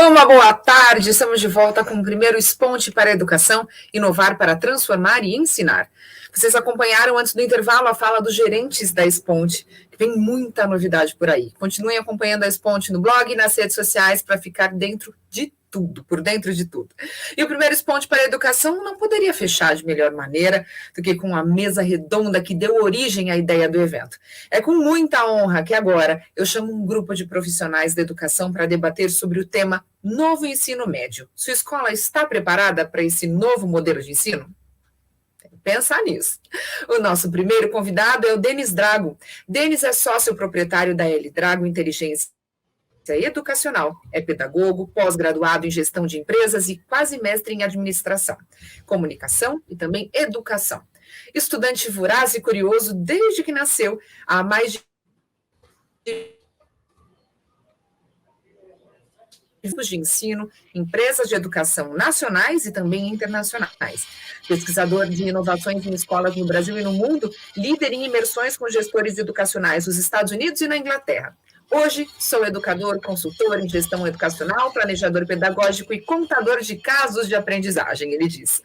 Uma boa tarde, estamos de volta com o primeiro Exponte para a Educação, inovar para transformar e ensinar. Vocês acompanharam antes do intervalo a fala dos gerentes da Exponte, que vem muita novidade por aí. Continuem acompanhando a Exponte no blog e nas redes sociais para ficar dentro de tudo, por dentro de tudo. E o primeiro Exponte para a Educação não poderia fechar de melhor maneira do que com a mesa redonda que deu origem à ideia do evento. É com muita honra que agora eu chamo um grupo de profissionais da educação para debater sobre o tema Novo Ensino Médio. Sua escola está preparada para esse novo modelo de ensino? Pensar nisso. O nosso primeiro convidado é o Denis Drago. Denis é sócio proprietário da L Drago Inteligência Educacional. É pedagogo, pós-graduado em gestão de empresas e quase mestre em administração, comunicação e também educação. Estudante voraz e curioso desde que nasceu, há mais de ensino, empresas de educação nacionais e também internacionais. Pesquisador de inovações em escolas no Brasil e no mundo, líder em imersões com gestores educacionais nos Estados Unidos e na Inglaterra. Hoje, sou educador, consultor em gestão educacional, planejador pedagógico e contador de casos de aprendizagem, ele diz.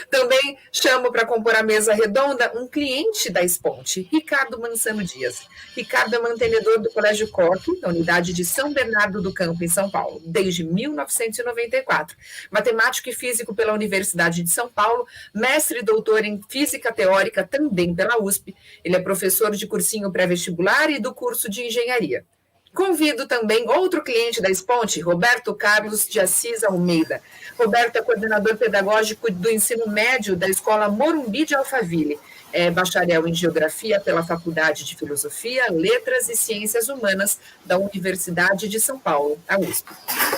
Também chamo para compor a mesa redonda um cliente da Exponte, Ricardo Mansano Dias. Ricardo é mantenedor do Colégio Corque, da unidade de São Bernardo do Campo, em São Paulo, desde 1994. Matemático e físico pela Universidade de São Paulo, mestre e doutor em física teórica também pela USP. Ele é professor de cursinho pré-vestibular e do curso de engenharia. Convido também outro cliente da Exponte, Roberto Carlos de Assis Almeida. Roberto é coordenador pedagógico do ensino médio da Escola Morumbi de Alphaville. É bacharel em Geografia pela Faculdade de Filosofia, Letras e Ciências Humanas da Universidade de São Paulo, a USP.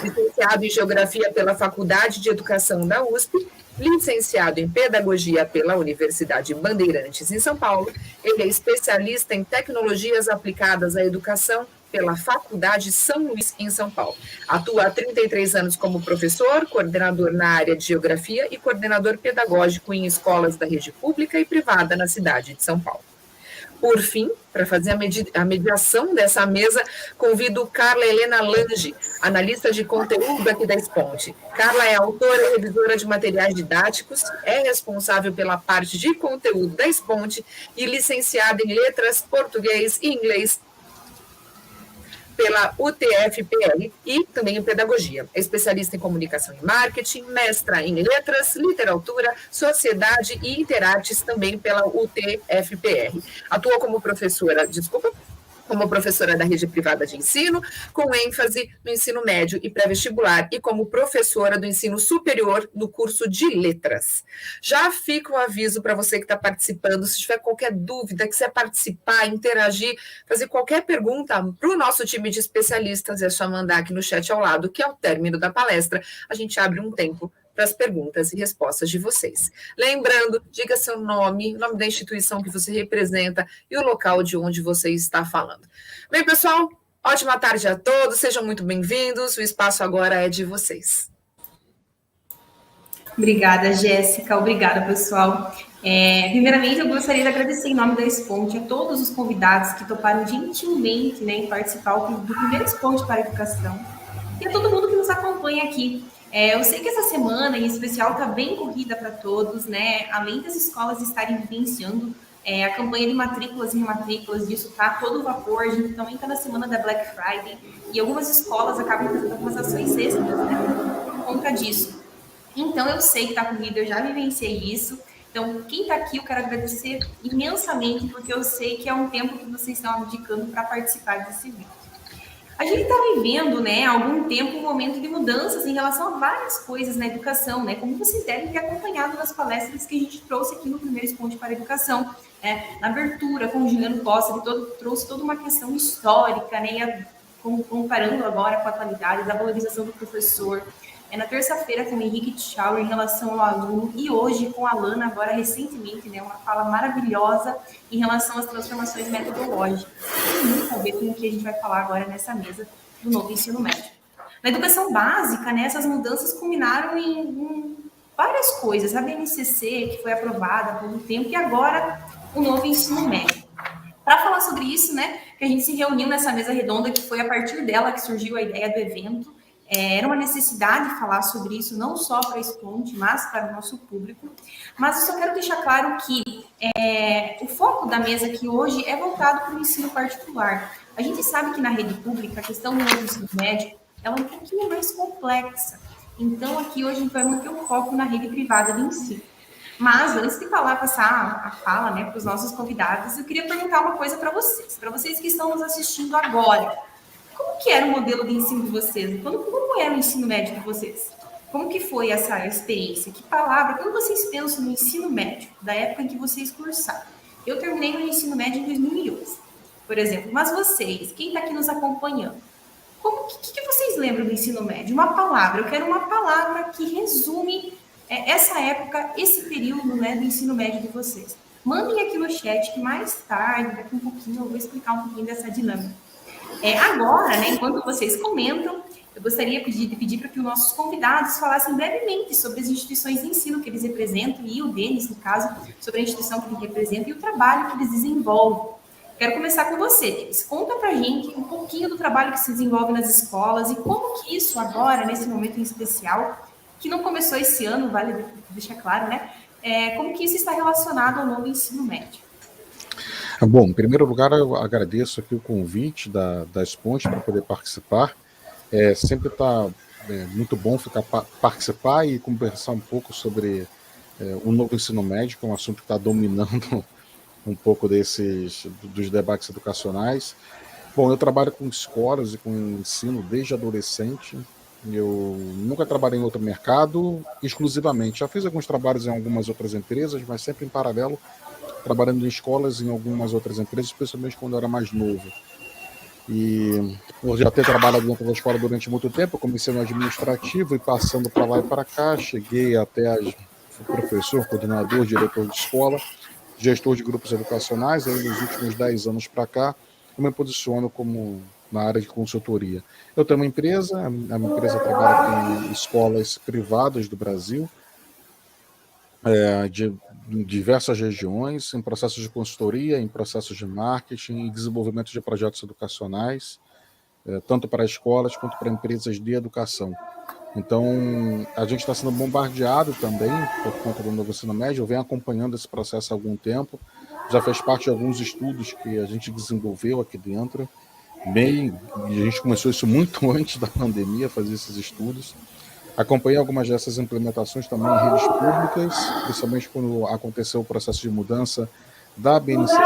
Licenciado em Geografia pela Faculdade de Educação da USP, licenciado em Pedagogia pela Universidade Bandeirantes, em São Paulo. Ele é especialista em Tecnologias Aplicadas à Educação pela Faculdade São Luís, em São Paulo. Atua há 33 anos como professor, coordenador na área de Geografia e coordenador pedagógico em escolas da rede pública e privada na cidade de São Paulo. Por fim, para fazer a mediação dessa mesa, convido Carla Helena Lange, analista de conteúdo aqui da Exponte. Carla é autora e revisora de materiais didáticos, é responsável pela parte de conteúdo da Exponte e licenciada em Letras, Português e Inglês pela UTFPR e também em Pedagogia. É especialista em Comunicação e Marketing, mestra em Letras, Literatura, Sociedade e Interartes também pela UTFPR. Atua como professora da rede privada de ensino, com ênfase no ensino médio e pré-vestibular, e como professora do ensino superior no curso de letras. Já fica o aviso para você que está participando, se tiver qualquer dúvida, quiser participar, interagir, fazer qualquer pergunta para o nosso time de especialistas, é só mandar aqui no chat ao lado, que ao término da palestra, a gente abre um tempo para as perguntas e respostas de vocês. Lembrando, diga seu nome, o nome da instituição que você representa e o local de onde você está falando. Bem, pessoal, ótima tarde a todos, sejam muito bem-vindos, o espaço agora é de vocês. Obrigada, Jéssica, obrigada, pessoal. Primeiramente, eu gostaria de agradecer em nome da Exponte a todos os convidados que toparam gentilmente, né, em participar do primeiro Exponte para a Educação e a todo mundo que nos acompanha aqui. Eu sei que essa semana, em especial, está bem corrida para todos, né? Além das escolas estarem vivenciando a campanha de matrículas e rematrículas, disso está todo vapor. A gente também está na semana da Black Friday e algumas escolas acabam fazendo algumas ações extras, né, por conta disso. Então, eu sei que está corrida, eu já vivenciei isso. Então, quem está aqui, eu quero agradecer imensamente, porque eu sei que é um tempo que vocês estão dedicando para participar desse evento. A gente está vivendo, né, há algum tempo, um momento de mudanças em relação a várias coisas na educação, né, como vocês devem ter acompanhado nas palestras que a gente trouxe aqui no primeiro Exponte para a Educação, na abertura com o Juliano Costa, que trouxe toda uma questão histórica, né, comparando agora com a atualidade da valorização do professor. Na terça-feira com o Henrique Tchauer em relação ao aluno e hoje com a Lana, agora recentemente, né, uma fala maravilhosa em relação às transformações metodológicas. Tem muito a ver com o que a gente vai falar agora nessa mesa do novo ensino médio. Na educação básica, né, essas mudanças culminaram em várias coisas. A BNCC, que foi aprovada há pouco tempo, e agora o novo ensino médio. Para falar sobre isso, né, que a gente se reuniu nessa mesa redonda, que foi a partir dela que surgiu a ideia do evento. Era uma necessidade falar sobre isso, não só para a Esponte, mas para o nosso público. Mas eu só quero deixar claro que o foco da mesa aqui hoje é voltado para o ensino particular. A gente sabe que na rede pública, a questão do ensino médio, ela é um pouquinho mais complexa. Então, aqui hoje a gente vai manter o foco na rede privada de ensino. Mas, antes de passar a fala, né, para os nossos convidados, eu queria perguntar uma coisa para vocês que estão nos assistindo agora. Como que era o modelo de ensino de vocês? Como era o ensino médio de vocês? Como que foi essa experiência? Que palavra? Quando vocês pensam no ensino médio, da época em que vocês cursaram? Eu terminei no ensino médio em 2011, por exemplo. Mas vocês, quem está aqui nos acompanhando, o que vocês lembram do ensino médio? Uma palavra. Eu quero uma palavra que resume essa época, esse período, né, do ensino médio de vocês. Mandem aqui no chat que mais tarde, daqui um pouquinho, eu vou explicar um pouquinho dessa dinâmica. Agora, né, enquanto vocês comentam, eu gostaria de pedir para que os nossos convidados falassem brevemente sobre as instituições de ensino que eles representam, e o Denis, no caso, sobre a instituição que ele representa e o trabalho que eles desenvolvem. Quero começar com você, Denis. Conta para a gente um pouquinho do trabalho que se desenvolve nas escolas e como que isso agora, nesse momento em especial, que não começou esse ano, vale deixar claro, né? Como que isso está relacionado ao novo ensino médio? Bom, em primeiro lugar, eu agradeço aqui o convite da Esponte para poder participar. Sempre está muito bom participar e conversar um pouco sobre o novo ensino médio, que é um assunto que está dominando um pouco dos debates educacionais. Bom, eu trabalho com escolas e com ensino desde adolescente. Eu nunca trabalhei em outro mercado exclusivamente. Já fiz alguns trabalhos em algumas outras empresas, mas sempre em paralelo, trabalhando em escolas e em algumas outras empresas, especialmente quando eu era mais novo. E por já ter trabalhado dentro da escola durante muito tempo, eu comecei no administrativo e passando para lá e para cá, cheguei até professor, coordenador, diretor de escola, gestor de grupos educacionais. Aí nos últimos 10 anos para cá, eu me posiciono como na área de consultoria. Eu tenho uma empresa, a minha empresa trabalha com escolas privadas do Brasil, de diversas regiões, em processos de consultoria, em processos de marketing e desenvolvimento de projetos educacionais, tanto para escolas quanto para empresas de educação. Então, a gente está sendo bombardeado também por conta do novo ensino médio. Eu venho acompanhando esse processo há algum tempo, já fez parte de alguns estudos que a gente desenvolveu aqui dentro, e a gente começou isso muito antes da pandemia, fazer esses estudos. Acompanhei algumas dessas implementações também em redes públicas, principalmente quando aconteceu o processo de mudança da BNCC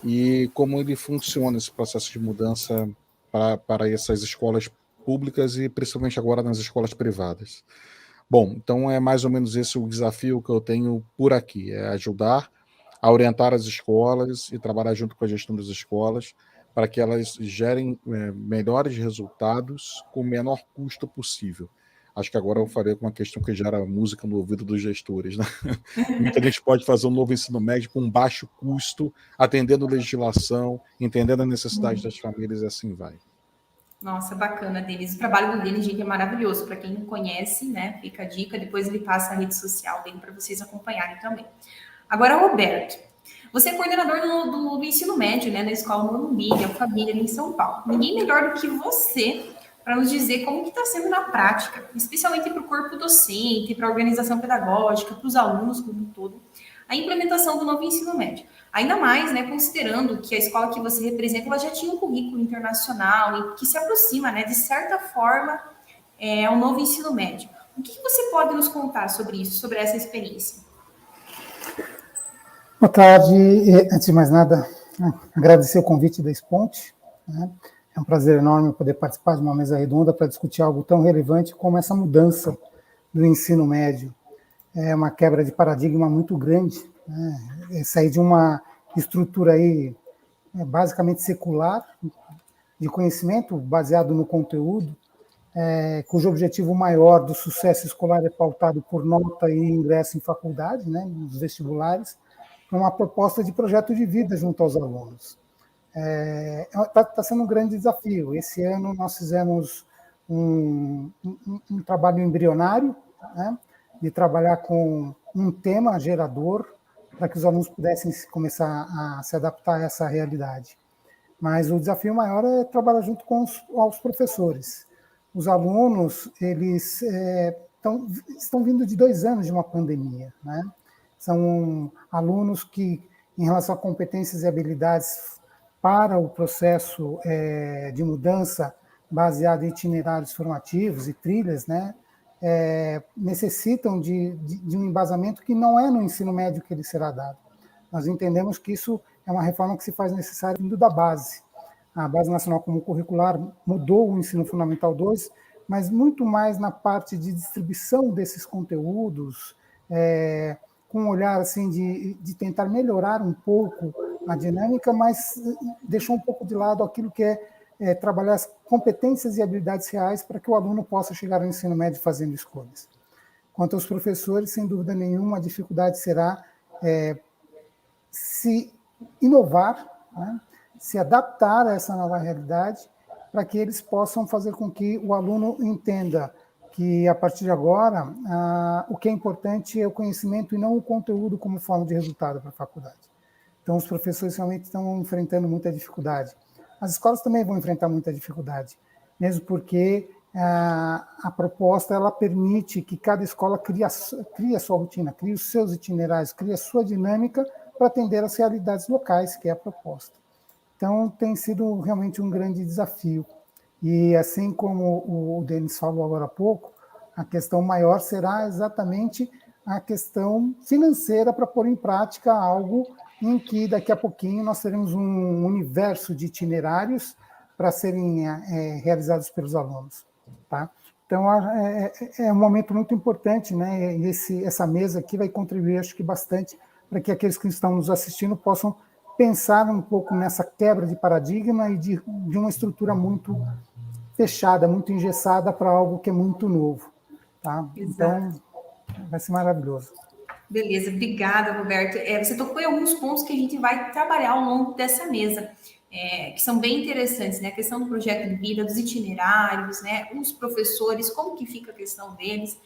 e como ele funciona, esse processo de mudança para essas escolas públicas e principalmente agora nas escolas privadas. Bom, então é mais ou menos esse o desafio que eu tenho por aqui, é ajudar a orientar as escolas e trabalhar junto com a gestão das escolas para que elas gerem melhores resultados com o menor custo possível. Acho que agora eu falei com uma questão que gera música no ouvido dos gestores, né? Muita gente pode fazer um novo ensino médio com baixo custo, atendendo legislação, entendendo a necessidade das famílias e assim vai. Nossa, bacana, Denis. O trabalho do Denis, gente, é maravilhoso. Para quem não conhece, né? Fica a dica, depois ele passa a rede social dele para vocês acompanharem também. Agora, Roberto, você é coordenador do ensino médio, né? Na escola Morumbi, Alphaville, em São Paulo. Ninguém melhor do que você para nos dizer como que está sendo na prática, especialmente para o corpo docente, para a organização pedagógica, para os alunos como um todo, a implementação do novo ensino médio. Ainda mais, né, considerando que a escola que você representa, ela já tinha um currículo internacional e que se aproxima, né, de certa forma, ao novo ensino médio. O que você pode nos contar sobre isso, sobre essa experiência? Boa tarde. Antes de mais nada, agradecer o convite da Esponte, né? É um prazer enorme poder participar de uma mesa redonda para discutir algo tão relevante como essa mudança do ensino médio. É uma quebra de paradigma muito grande, né? É sair de uma estrutura aí basicamente secular, de conhecimento baseado no conteúdo, cujo objetivo maior do sucesso escolar é pautado por nota e ingresso em faculdade, né, nos vestibulares, para uma proposta de projeto de vida junto aos alunos. Está sendo um grande desafio. Esse ano nós fizemos um trabalho embrionário, né, de trabalhar com um tema gerador para que os alunos pudessem começar a se adaptar a essa realidade. Mas o desafio maior é trabalhar junto com os professores. os alunos, eles estão vindo de 2 anos de uma pandemia, né? São alunos que, em relação a competências e habilidades para o processo de mudança baseado em itinerários formativos e trilhas, né, necessitam de um embasamento que não é no ensino médio que ele será dado. Nós entendemos que isso é uma reforma que se faz necessária vindo da base. A Base Nacional Comum Curricular mudou o Ensino Fundamental 2, mas muito mais na parte de distribuição desses conteúdos, com um olhar assim, de tentar melhorar um pouco a dinâmica, mas deixou um pouco de lado aquilo que é trabalhar as competências e habilidades reais para que o aluno possa chegar ao ensino médio fazendo escolhas. Quanto aos professores, sem dúvida nenhuma, a dificuldade será se inovar, né, se adaptar a essa nova realidade, para que eles possam fazer com que o aluno entenda que, a partir de agora, o que é importante é o conhecimento e não o conteúdo como forma de resultado para a faculdade. Então, os professores realmente estão enfrentando muita dificuldade. As escolas também vão enfrentar muita dificuldade, mesmo porque a proposta ela permite que cada escola crie a sua rotina, crie os seus itinerários, crie a sua dinâmica para atender às realidades locais, que é a proposta. Então, tem sido realmente um grande desafio. E, assim como o Denis falou agora há pouco, a questão maior será exatamente a questão financeira para pôr em prática algo em que, daqui a pouquinho, nós teremos um universo de itinerários para serem realizados pelos alunos. Tá? Então, é um momento muito importante, né? E essa mesa aqui vai contribuir, acho que, bastante para que aqueles que estão nos assistindo possam pensar um pouco nessa quebra de paradigma e de uma estrutura muito fechada, muito engessada para algo que é muito novo. Tá? Então, vai ser maravilhoso. Beleza, obrigada, Roberto. Você tocou em alguns pontos que a gente vai trabalhar ao longo dessa mesa, que são bem interessantes, né? A questão do projeto de vida, dos itinerários, né? Os professores, como que fica a questão deles.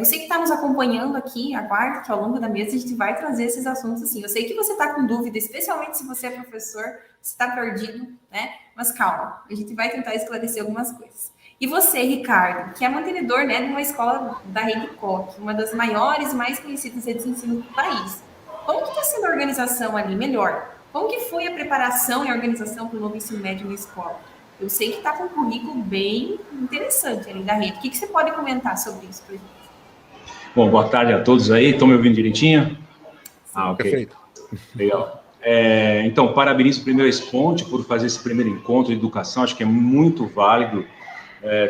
Você que está nos acompanhando aqui, aguarde que ao longo da mesa a gente vai trazer esses assuntos assim. Eu sei que você está com dúvida, especialmente se você é professor, você está perdido, né? Mas calma, a gente vai tentar esclarecer algumas coisas. E você, Ricardo, que é mantenedor, né, de uma escola da Rede Koch, uma das maiores e mais conhecidas redes de ensino do país. Como que está sendo a organização ali? Melhor, como que foi a preparação e a organização para o novo ensino médio na escola? Eu sei que está com um currículo bem interessante ali da rede. O que você pode comentar sobre isso para a gente? Bom, boa tarde a todos aí. Estão me ouvindo direitinho? Ok. Perfeito. Legal. Então, parabenizo primeiro a Esponte por fazer esse primeiro encontro de educação. Acho que é muito válido.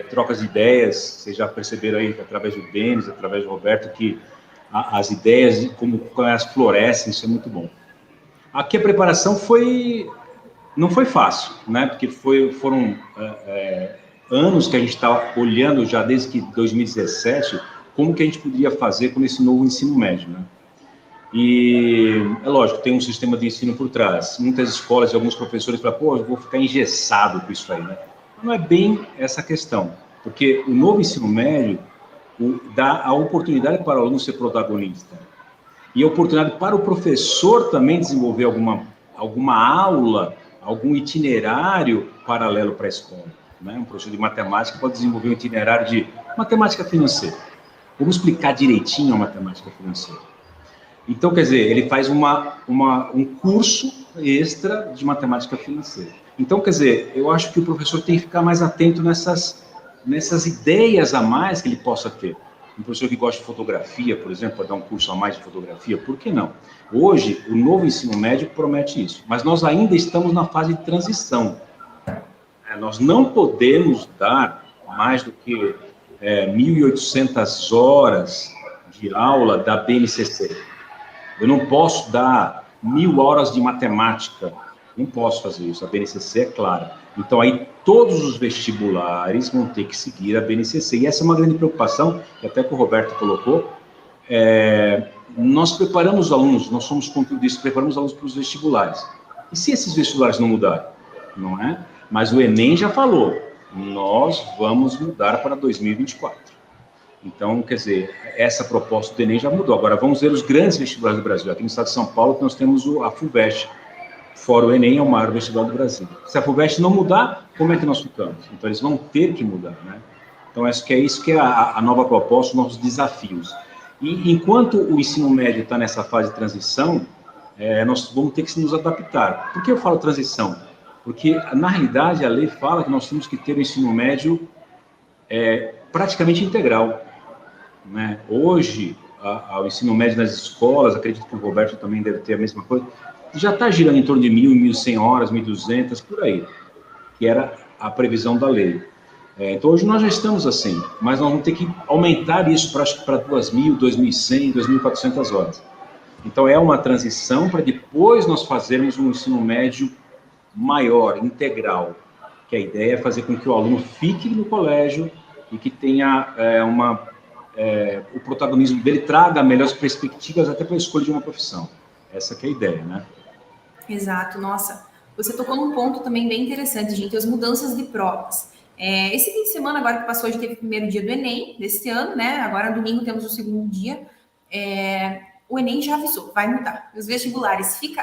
Trocas de ideias, vocês já perceberam aí, através do Denis, através do Roberto, que as ideias, como elas florescem, isso é muito bom. Aqui a preparação não foi fácil, né? Porque foram anos que a gente está olhando já desde que 2017, como que a gente poderia fazer com esse novo ensino médio, né? E é lógico, tem um sistema de ensino por trás. Muitas escolas e alguns professores falam, pô, eu vou ficar engessado com isso aí, né? Não é bem essa questão, porque o novo ensino médio dá a oportunidade para o aluno ser protagonista e a oportunidade para o professor também desenvolver alguma aula, algum itinerário paralelo para a escola, né? Um professor de matemática pode desenvolver um itinerário de matemática financeira. Vamos explicar direitinho a matemática financeira. Então, quer dizer, ele faz um curso extra de matemática financeira. Então, quer dizer, eu acho que o professor tem que ficar mais atento nessas ideias a mais que ele possa ter. Um professor que gosta de fotografia, por exemplo, pode dar um curso a mais de fotografia, por que não? Hoje, o novo ensino médio promete isso, mas nós ainda estamos na fase de transição. Nós não podemos dar mais do que 1.800 horas de aula da BNCC. Eu não posso dar 1.000 horas de matemática. Não posso fazer isso, a BNCC é clara. Então, aí, todos os vestibulares vão ter que seguir a BNCC. E essa é uma grande preocupação, que até que o Roberto colocou. Nós preparamos os alunos, nós somos conteudistas, preparamos os alunos para os vestibulares. E se esses vestibulares não mudarem? Não é? Mas o Enem já falou, nós vamos mudar para 2024. Então, quer dizer, essa proposta do Enem já mudou. Agora, vamos ver os grandes vestibulares do Brasil. Aqui no estado de São Paulo, nós temos a FUVEST. Fora o Enem, é o maior vestibular do Brasil. Se a FUVEST não mudar, como é que nós ficamos? Então, eles vão ter que mudar, né? Então, acho que é isso que é a nova proposta, os novos desafios. E enquanto o ensino médio está nessa fase de transição, nós vamos ter que nos adaptar. Por que eu falo transição? Porque, na realidade, a lei fala que nós temos que ter o ensino médio praticamente integral, né? Hoje, o ensino médio nas escolas, acredito que o Roberto também deve ter a mesma coisa, já está girando em torno de 1.000, 1.100 horas, 1.200, por aí, que era a previsão da lei. Então, hoje nós já estamos assim, mas nós vamos ter que aumentar isso para 2.000, 2.100, 2.400 horas. Então, é uma transição para depois nós fazermos um ensino médio maior, integral, que a ideia é fazer com que o aluno fique no colégio e que tenha o protagonismo dele, traga melhores perspectivas até para a escolha de uma profissão. Essa que é a ideia, né? Exato, nossa. Você tocou num ponto também bem interessante, gente, as mudanças de provas. Esse fim de semana, agora que passou, a gente teve o primeiro dia do Enem desse ano, né? Agora, domingo, temos o segundo dia. O Enem já avisou, vai mudar. Os vestibulares, fica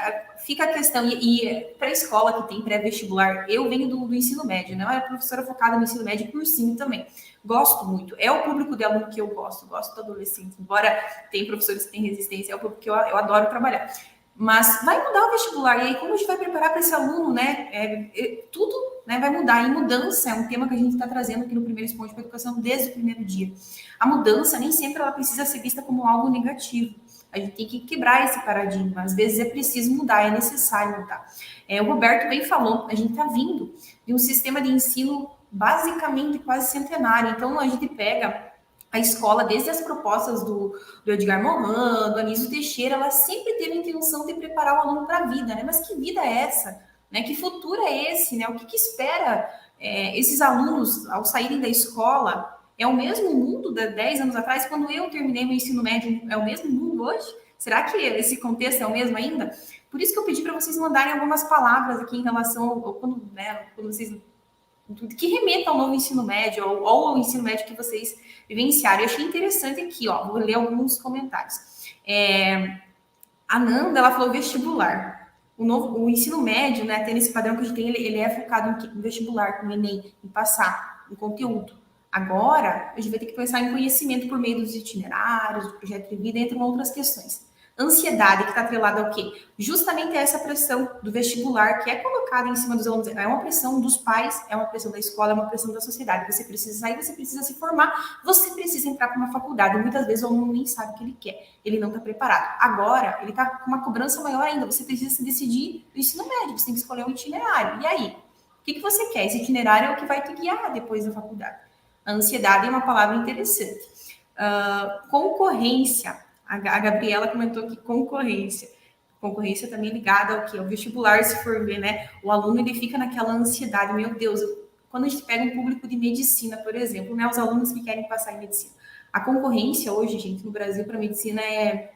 a questão, e para a escola que tem pré-vestibular, eu venho do ensino médio, né? Eu era professora focada no ensino médio e cursinho também. Gosto muito, é o público de aluno que eu gosto do adolescente, embora tem professores que têm resistência, é o público que eu adoro trabalhar. Mas vai mudar o vestibular, e aí como a gente vai preparar para esse aluno, né? Tudo, né, vai mudar, e mudança é um tema que a gente está trazendo aqui no Primeiro Expoente para a Educação desde o primeiro dia. A mudança nem sempre ela precisa ser vista como algo negativo. A gente tem que quebrar esse paradigma. Às vezes é preciso mudar, é necessário mudar. O Roberto bem falou, a gente está vindo de um sistema de ensino basicamente quase centenário. Então, a gente pega a escola, desde as propostas do Edgar Morin, do Anísio Teixeira, ela sempre teve a intenção de preparar o aluno para a vida, né? Mas que vida é essa? Né? Que futuro é esse? Né? O que espera esses alunos ao saírem da escola? É o mesmo mundo de 10 anos atrás, quando eu terminei meu ensino médio, é o mesmo mundo hoje? Será que esse contexto é o mesmo ainda? Por isso que eu pedi para vocês mandarem algumas palavras aqui em relação ao quando vocês, que remetam ao novo ensino médio, ou ao ensino médio que vocês vivenciaram. Eu achei interessante aqui, ó, vou ler alguns comentários. A Nanda, ela falou vestibular. O ensino médio, né, tendo esse padrão que a gente tem, ele é focado em vestibular, no Enem, em passar, em conteúdo. Agora, a gente vai ter que pensar em conhecimento por meio dos itinerários, do projeto de vida, entre outras questões. Ansiedade, que está atrelada ao quê? Justamente essa pressão do vestibular que é colocada em cima dos alunos. É uma pressão dos pais, é uma pressão da escola, é uma pressão da sociedade. Você precisa sair, você precisa se formar, você precisa entrar para uma faculdade. Muitas vezes o aluno nem sabe o que ele quer, ele não está preparado. Agora, ele está com uma cobrança maior ainda. Você precisa se decidir no ensino médio, você tem que escolher um itinerário. E aí? O que você quer? Esse itinerário é o que vai te guiar depois da faculdade. A ansiedade é uma palavra interessante. Concorrência. A Gabriela comentou aqui concorrência. Concorrência também ligada ao quê? Ao vestibular, se for ver, né? O aluno, ele fica naquela ansiedade. Meu Deus, quando a gente pega um público de medicina, por exemplo, né? Os alunos que querem passar em medicina. A concorrência hoje, gente, no Brasil, para medicina é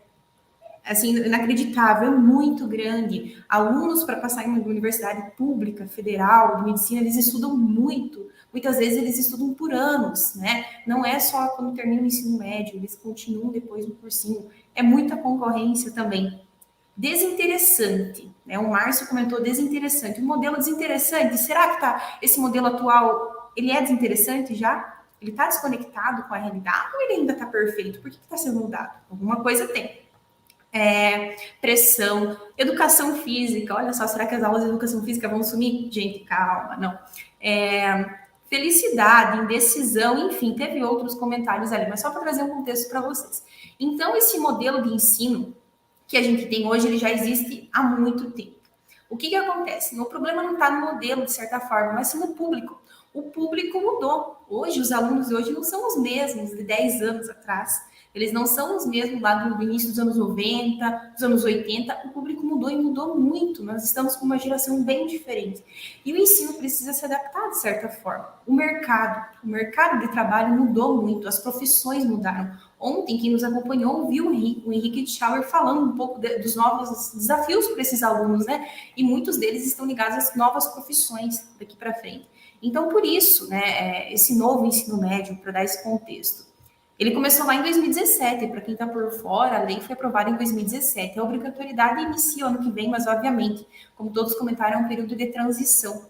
assim, inacreditável, é muito grande. Alunos, para passar em uma universidade pública, federal, de medicina, eles estudam muito. Muitas vezes eles estudam por anos, né? Não é só quando termina o ensino médio, eles continuam depois no cursinho. É muita concorrência também. Desinteressante, né? O Márcio comentou desinteressante. O modelo desinteressante, será que esse modelo atual, ele é desinteressante já? Ele está desconectado com a realidade ou ele ainda está perfeito? Por que está sendo mudado? Alguma coisa tem. Pressão, educação física. Olha só, será que as aulas de educação física vão sumir? Gente, calma, não. Felicidade, indecisão, enfim, teve outros comentários ali, mas só para trazer um contexto para vocês. Então, esse modelo de ensino que a gente tem hoje, ele já existe há muito tempo. O que acontece? O problema não está no modelo, de certa forma, mas sim no público. O público mudou. Hoje, os alunos de hoje não são os mesmos de 10 anos atrás. Eles não são os mesmos lá do início dos anos 90, dos anos 80. O público mudou e mudou muito. Nós estamos com uma geração bem diferente. E o ensino precisa se adaptar de certa forma. O mercado de trabalho mudou muito, as profissões mudaram. Ontem, quem nos acompanhou ouviu o Henrique Schauer falando um pouco dos novos desafios para esses alunos, né? E muitos deles estão ligados às novas profissões daqui para frente. Então, por isso, né, esse novo ensino médio, para dar esse contexto, ele começou lá em 2017, para quem está por fora, a lei foi aprovada em 2017. A obrigatoriedade inicia o ano que vem, mas, obviamente, como todos comentaram, é um período de transição.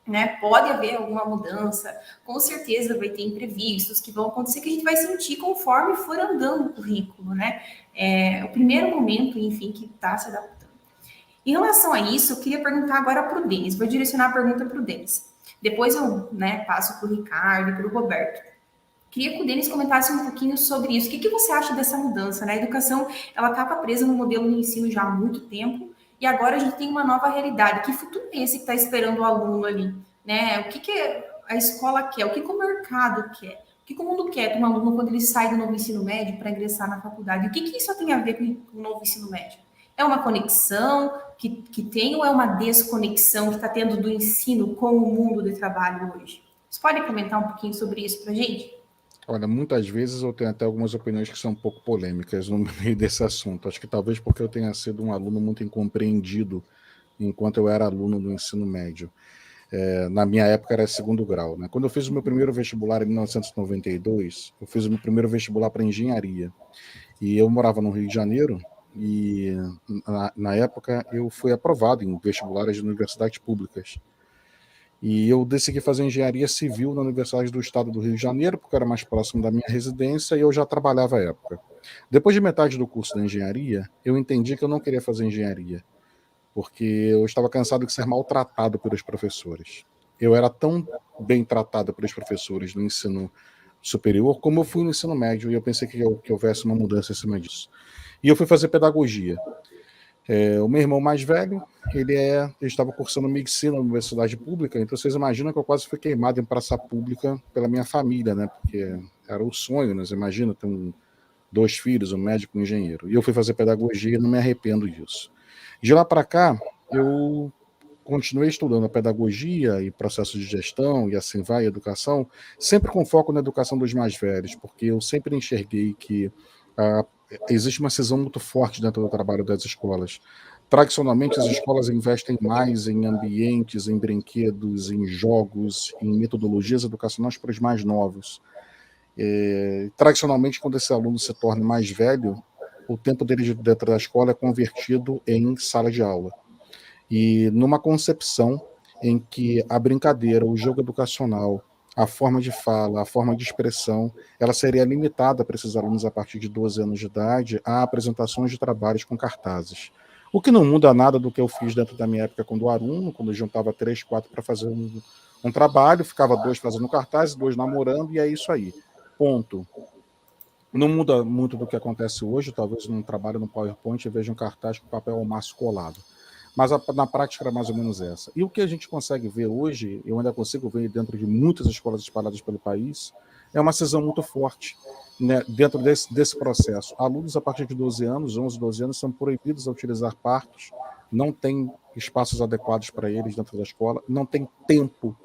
né? Pode haver alguma mudança, com certeza vai ter imprevistos que vão acontecer, que a gente vai sentir conforme for andando o currículo, né? É o primeiro momento, enfim, que está se adaptando. Em relação a isso, eu queria perguntar agora para o Denis, vou direcionar a pergunta para o Denis. Depois eu, né, passo para o Ricardo e para o Roberto. Queria que o Denis comentasse um pouquinho sobre isso. O que você acha dessa mudança, né? A educação, ela estava presa no modelo de ensino já há muito tempo, e agora a gente tem uma nova realidade. Que futuro é esse que está esperando o aluno ali? Né? O que a escola quer? O que o mercado quer? O que o mundo quer para um aluno quando ele sai do novo ensino médio para ingressar na faculdade? O que isso tem a ver com o novo ensino médio? É uma conexão que tem ou é uma desconexão que está tendo do ensino com o mundo do trabalho hoje? Você pode comentar um pouquinho sobre isso para a gente? Olha, muitas vezes eu tenho até algumas opiniões que são um pouco polêmicas no meio desse assunto. Acho que talvez porque eu tenha sido um aluno muito incompreendido enquanto eu era aluno do ensino médio. Na minha época era segundo grau, né? Quando eu fiz o meu primeiro vestibular em 1992, eu fiz o meu primeiro vestibular para engenharia. E eu morava no Rio de Janeiro e na época eu fui aprovado em vestibulares de universidades públicas. E eu decidi fazer engenharia civil na Universidade do Estado do Rio de Janeiro, porque era mais próximo da minha residência e eu já trabalhava à época. Depois de metade do curso da engenharia, eu entendi que eu não queria fazer engenharia, porque eu estava cansado de ser maltratado pelos professores. Eu era tão bem tratado pelos professores no ensino superior como eu fui no ensino médio, e eu pensei que houvesse uma mudança em cima disso. E eu fui fazer pedagogia. O meu irmão mais velho, ele estava cursando medicina na universidade pública, então vocês imaginam que eu quase fui queimado em praça pública pela minha família, né? Porque era o sonho, né? Você imagina, ter 2 filhos, um médico e um engenheiro. E eu fui fazer pedagogia e não me arrependo disso. De lá para cá, eu continuei estudando a pedagogia e processos de gestão, e assim vai, educação, sempre com foco na educação dos mais velhos, porque eu sempre enxerguei que existe uma cisão muito forte dentro do trabalho das escolas. Tradicionalmente, as escolas investem mais em ambientes, em brinquedos, em jogos, em metodologias educacionais para os mais novos. Tradicionalmente, quando esse aluno se torna mais velho, o tempo dele dentro da escola é convertido em sala de aula. E numa concepção em que a brincadeira, o jogo educacional, a forma de fala, a forma de expressão, ela seria limitada para esses alunos a partir de 12 anos de idade a apresentações de trabalhos com cartazes. O que não muda nada do que eu fiz dentro da minha época quando aluno, quando eu juntava 3, 4 para fazer um trabalho, ficava 2 fazendo cartaz, 2 namorando, e é isso aí. Ponto. Não muda muito do que acontece hoje, talvez num trabalho no PowerPoint e veja um cartaz com papel ao maço colado. Mas na prática era mais ou menos essa. E o que a gente consegue ver hoje, eu ainda consigo ver dentro de muitas escolas espalhadas pelo país, é uma cisão muito forte, né, dentro desse processo. Alunos a partir de 12 anos, 11, 12 anos, são proibidos a utilizar parques, não tem espaços adequados para eles dentro da escola, não tem tempo,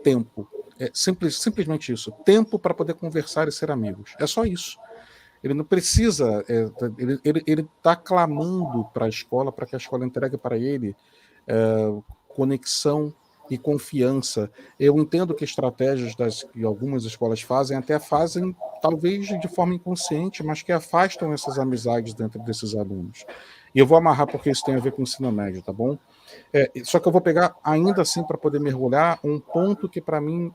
simplesmente isso, tempo para poder conversar e ser amigos. É só isso. Ele não precisa, ele está clamando para a escola, para que a escola entregue para ele conexão e confiança. Eu entendo que estratégias que algumas escolas fazem, até fazem, talvez de forma inconsciente, mas que afastam essas amizades dentro desses alunos. E eu vou amarrar porque isso tem a ver com o ensino médio, tá bom? Só que eu vou pegar, ainda assim, para poder mergulhar, um ponto que para mim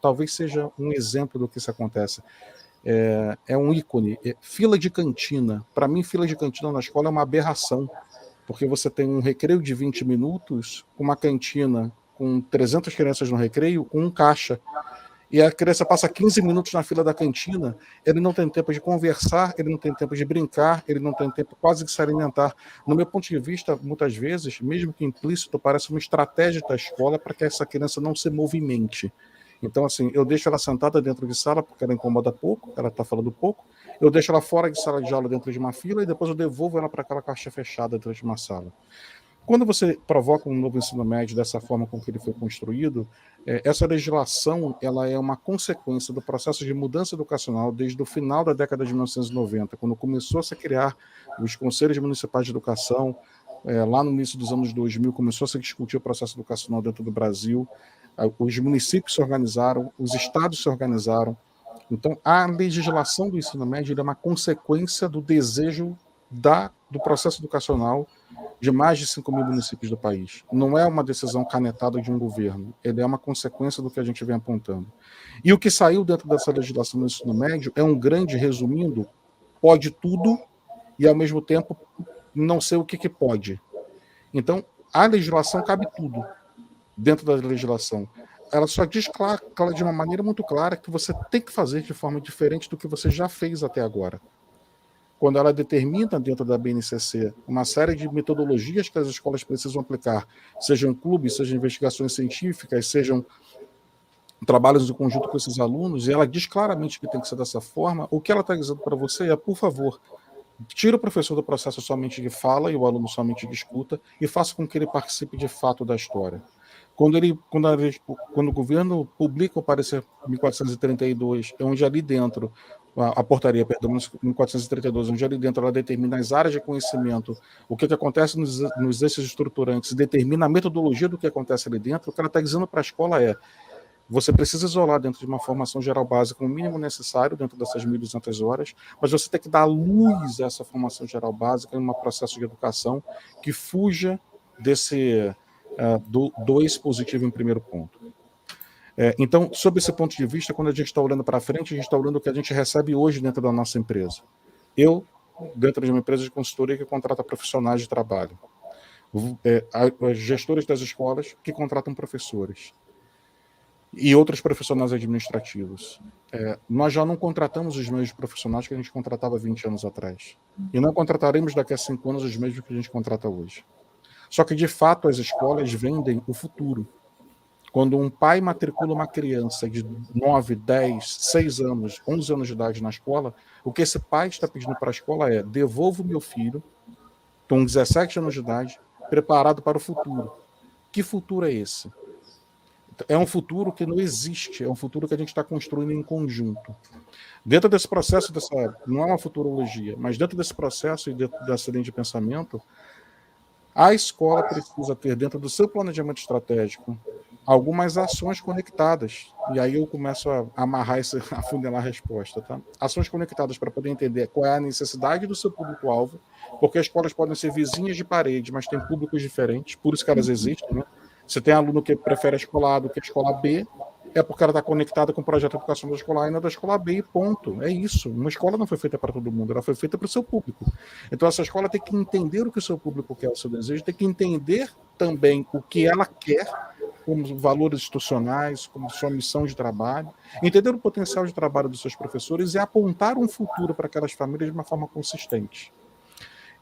talvez seja um exemplo do que isso acontece. É um ícone. Fila de cantina. Para mim, fila de cantina na escola é uma aberração, porque você tem um recreio de 20 minutos, uma cantina com 300 crianças no recreio, com um caixa. E a criança passa 15 minutos na fila da cantina, ele não tem tempo de conversar, ele não tem tempo de brincar, ele não tem tempo quase de se alimentar. No meu ponto de vista, muitas vezes, mesmo que implícito, parece uma estratégia da escola para que essa criança não se movimente. Então, assim, eu deixo ela sentada dentro de sala porque ela incomoda pouco, ela está falando pouco, eu deixo ela fora de sala de aula dentro de uma fila e depois eu devolvo ela para aquela caixa fechada dentro de uma sala. Quando você provoca um novo ensino médio dessa forma com que ele foi construído, essa legislação ela é uma consequência do processo de mudança educacional desde o final da década de 1990, quando começou a se criar os conselhos municipais de educação, lá no início dos anos 2000 começou a se discutir o processo educacional dentro do Brasil, os municípios se organizaram, os estados se organizaram. Então, a legislação do ensino médio é uma consequência do desejo do processo educacional de mais de 5 mil municípios do país. Não é uma decisão canetada de um governo, ele é uma consequência do que a gente vem apontando. E o que saiu dentro dessa legislação do ensino médio é um grande, resumindo, pode tudo e, ao mesmo tempo, não sei o que pode. Então, a legislação cabe tudo dentro da legislação. Ela só diz de uma maneira muito clara que você tem que fazer de forma diferente do que você já fez até agora. Quando ela determina dentro da BNCC uma série de metodologias que as escolas precisam aplicar, sejam clubes, sejam investigações científicas, sejam trabalhos em conjunto com esses alunos, e ela diz claramente que tem que ser dessa forma, o que ela está dizendo para você é, por favor, tira o professor do processo somente de fala e o aluno somente de escuta e faça com que ele participe de fato da história. Quando o governo publica o parecer 1432, onde ali dentro, a portaria, perdão, 1432, onde ali dentro ela determina as áreas de conhecimento, o que acontece nos eixos estruturantes, determina a metodologia do que acontece ali dentro, o que ela está dizendo para a escola é: você precisa isolar dentro de uma formação geral básica o mínimo necessário dentro dessas 1.200 horas, mas você tem que dar luz a essa formação geral básica em um processo de educação que fuja desse do expositivo em primeiro ponto. Então, sob esse ponto de vista, quando a gente está olhando para frente, a gente está olhando o que a gente recebe hoje dentro da nossa empresa. Eu, dentro de uma empresa de consultoria que contrata profissionais de trabalho, as gestoras das escolas que contratam professores, e outros profissionais administrativos. Nós já não contratamos os mesmos profissionais que a gente contratava 20 anos atrás. E não contrataremos daqui a 5 anos os mesmos que a gente contrata hoje. Só que, de fato, as escolas vendem o futuro. Quando um pai matricula uma criança de 9, 10, 6 anos, 11 anos de idade na escola, o que esse pai está pedindo para a escola é: devolva o meu filho, com 17 anos de idade, preparado para o futuro. Que futuro é esse? É um futuro que não existe, é um futuro que a gente está construindo em conjunto. Dentro desse processo, não é uma futurologia, mas dentro desse processo e dentro dessa linha de pensamento, a escola precisa ter dentro do seu planejamento estratégico algumas ações conectadas. E aí eu começo a amarrar, a fundelar a resposta. Tá? Ações conectadas para poder entender qual é a necessidade do seu público-alvo, porque as escolas podem ser vizinhas de parede, mas têm públicos diferentes, por isso que elas existem, né? Você tem aluno que prefere a escola A do que a escola B, é porque ela está conectada com o projeto de educação da escola A e não da escola B, e ponto. É isso. Uma escola não foi feita para todo mundo, ela foi feita para o seu público. Então, essa escola tem que entender o que o seu público quer, o seu desejo, tem que entender também o que ela quer, como valores institucionais, como sua missão de trabalho, entender o potencial de trabalho dos seus professores e apontar um futuro para aquelas famílias de uma forma consistente.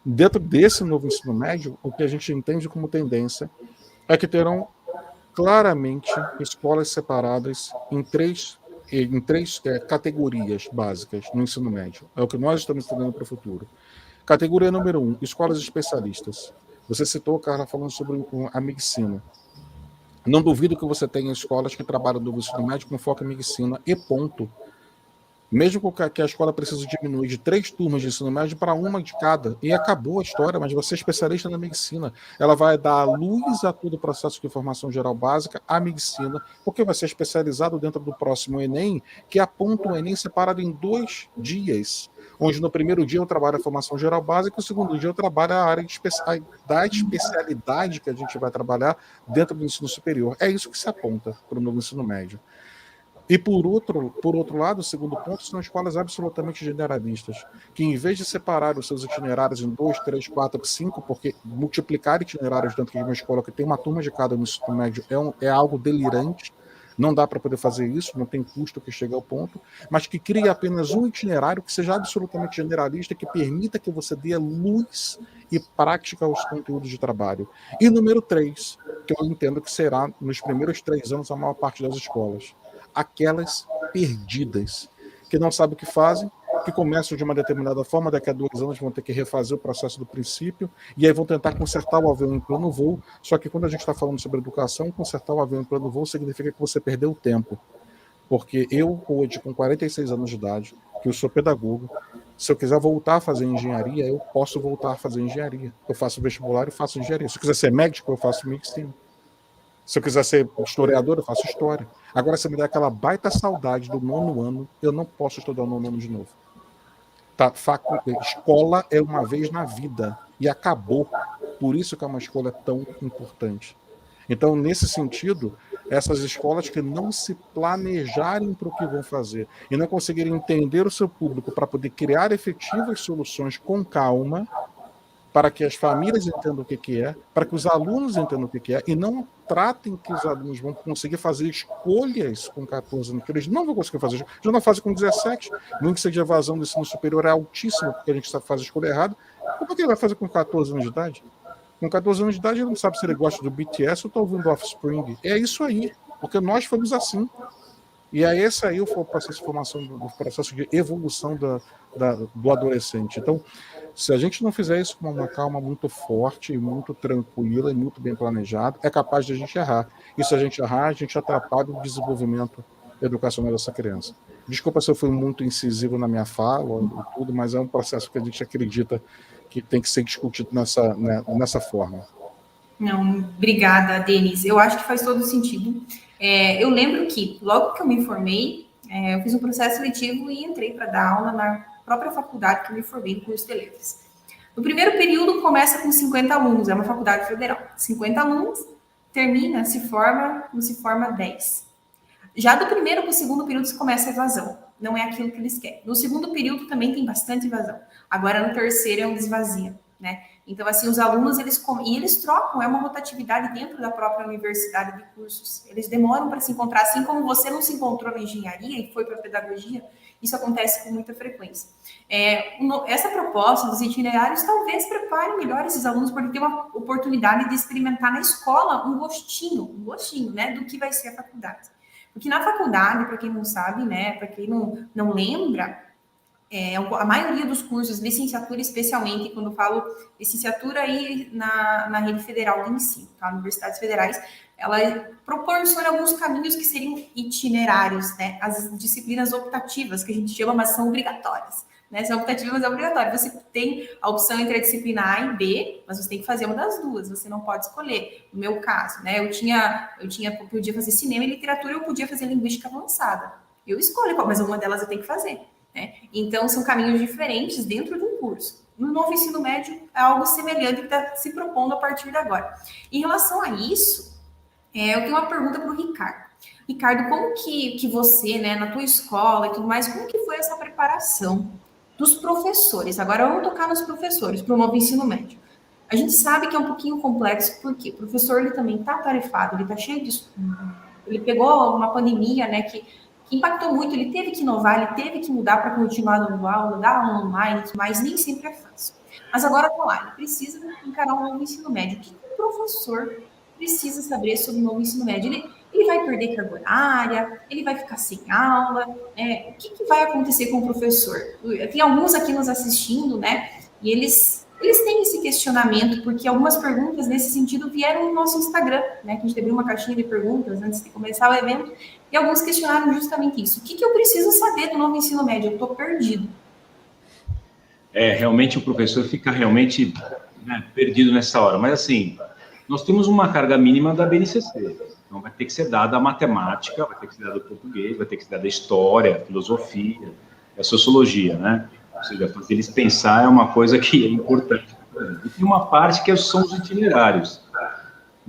Dentro desse novo ensino médio, o que a gente entende como tendência é que terão claramente escolas separadas em três categorias básicas no ensino médio. É o que nós estamos estudando para o futuro. Categoria número 1, escolas especialistas. Você citou, Carla, falando sobre a medicina. Não duvido que você tenha escolas que trabalham no ensino médio com foco em medicina e ponto. Mesmo que a escola precise diminuir de 3 turmas de ensino médio para 1 de cada. E acabou a história, mas você é especialista na medicina. Ela vai dar luz a todo o processo de formação geral básica, a medicina, porque vai ser especializado dentro do próximo Enem, que aponta o Enem separado em 2 dias. Onde no primeiro dia eu trabalho a formação geral básica, e no segundo dia eu trabalho a área da especialidade que a gente vai trabalhar dentro do ensino superior. É isso que se aponta para o novo ensino médio. E, por outro lado, o segundo ponto são escolas absolutamente generalistas, que em vez de separar os seus itinerários em 2, 3, 4, 5, porque multiplicar itinerários dentro de uma escola que tem uma turma de cada no ensino médio é algo delirante, não dá para poder fazer isso, não tem custo que chegue ao ponto, mas que crie apenas um itinerário que seja absolutamente generalista, que permita que você dê luz e prática aos conteúdos de trabalho. E número 3, que eu entendo que será, nos primeiros 3 anos, a maior parte das escolas. Aquelas perdidas, que não sabem o que fazem, que começam de uma determinada forma, daqui a 2 anos vão ter que refazer o processo do princípio, e aí vão tentar consertar o avião em plano voo, só que quando a gente está falando sobre educação, consertar o avião em plano voo significa que você perdeu tempo. Porque eu, hoje, com 46 anos de idade, que eu sou pedagogo, se eu quiser voltar a fazer engenharia, eu posso voltar a fazer engenharia. Eu faço vestibular e faço engenharia. Se eu quiser ser médico, eu faço medicina. Se eu quiser ser historiador, eu faço história. Agora, se me der aquela baita saudade do 9º ano, eu não posso estudar o 9º ano de novo. Tá? Escola é uma vez na vida. E acabou. Por isso que uma escola é tão importante. Então, nesse sentido, essas escolas que não se planejarem para o que vão fazer e não conseguirem entender o seu público para poder criar efetivas soluções com calma, para que as famílias entendam o que é, para que os alunos entendam o que é, e não tratem que os alunos vão conseguir fazer escolhas com 14 anos, que eles não vão conseguir fazer, já não fazem com 17, nem que seja a evasão do ensino superior é altíssima, porque a gente faz a escolha errada. Como é que ele vai fazer com 14 anos de idade? Com 14 anos de idade, ele não sabe se ele gosta do BTS ou está ouvindo Offspring. É isso aí, porque nós fomos assim. E é esse aí o processo de formação, o processo de evolução do adolescente. Então, se a gente não fizer isso com uma calma muito forte, muito tranquila e muito bem planejada, é capaz de a gente errar. E se a gente errar, a gente atrapalha o desenvolvimento educacional dessa criança. Desculpa se eu fui muito incisivo na minha fala e tudo, mas é um processo que a gente acredita que tem que ser discutido nessa forma. Não, obrigada, Denise. Eu acho que faz todo sentido. Eu lembro que, logo que eu me formei, eu fiz um processo seletivo e entrei para dar aula na própria faculdade que eu me formei, no curso de letras. No primeiro período, começa com 50 alunos, é uma faculdade federal. 50 alunos, termina, se forma 10. Já do primeiro para o segundo período, se começa a evasão. Não é aquilo que eles querem. No segundo período, também tem bastante evasão. Agora, no terceiro, é um esvazia, né? Então, assim, os alunos, eles trocam, é uma rotatividade dentro da própria universidade de cursos. Eles demoram para se encontrar, assim como você não se encontrou na engenharia e foi para a pedagogia, isso acontece com muita frequência. Essa proposta dos itinerários talvez prepare melhor esses alunos para ter uma oportunidade de experimentar na escola um gostinho, né, do que vai ser a faculdade. Porque na faculdade, para quem não sabe, né, para quem não lembra, a maioria dos cursos, licenciatura especialmente, quando eu falo licenciatura aí na rede federal de ensino, tá? Universidades federais, ela proporciona alguns caminhos que seriam itinerários, né? As disciplinas optativas, que a gente chama, mas são obrigatórias, né? São optativas, mas é obrigatório. Você tem a opção entre a disciplina A e B, mas você tem que fazer uma das duas, você não pode escolher. No meu caso, né? Eu podia fazer cinema e literatura, eu podia fazer linguística avançada. Eu escolho qual, mas uma delas eu tenho que fazer. Então, são caminhos diferentes dentro de um curso. No novo ensino médio, é algo semelhante que está se propondo a partir de agora. Em relação a isso, eu tenho uma pergunta para o Ricardo. Ricardo, como que você, né, na tua escola e tudo mais, como que foi essa preparação dos professores? Agora, vamos tocar nos professores para o novo ensino médio. A gente sabe que é um pouquinho complexo, porque o professor ele também está atarefado, ele está cheio de estudo. Ele pegou uma pandemia, né, que impactou muito, ele teve que inovar, ele teve que mudar para continuar dando aula, dar aula online, mas nem sempre é fácil. Mas agora tá lá, ele precisa encarar um novo ensino médio. O que o professor precisa saber sobre o novo ensino médio? Ele vai perder carga horária, ele vai ficar sem aula, o que vai acontecer com o professor? Tem alguns aqui nos assistindo, né, e eles têm esse questionamento, porque algumas perguntas nesse sentido vieram no nosso Instagram, né, que a gente abriu uma caixinha de perguntas antes de começar o evento, e alguns questionaram justamente isso. O que eu preciso saber do novo ensino médio? Eu estou perdido. Realmente o professor fica realmente, né, perdido nessa hora. Mas, assim, nós temos uma carga mínima da BNCC. Então, vai ter que ser dada a matemática, vai ter que ser dado o português, vai ter que ser dada a história, a filosofia, a sociologia, né? Ou seja, fazer eles pensar é uma coisa que é importante. E tem uma parte que são os itinerários.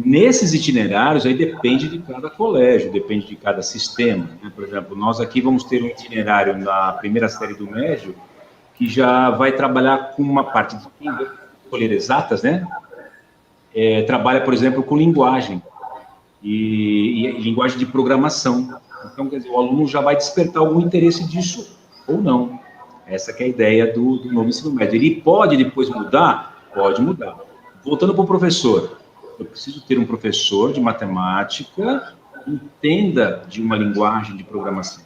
Nesses itinerários, aí depende de cada colégio, depende de cada sistema, né? Por exemplo, nós aqui vamos ter um itinerário na primeira série do médio que já vai trabalhar com uma parte de escolher exatas, né? Trabalha, por exemplo, com linguagem e linguagem de programação. Então, quer dizer, o aluno já vai despertar algum interesse disso ou não. Essa que é a ideia do novo ensino médio. Ele pode depois mudar? Pode mudar. Voltando para o professor. Eu preciso ter um professor de matemática que entenda de uma linguagem de programação.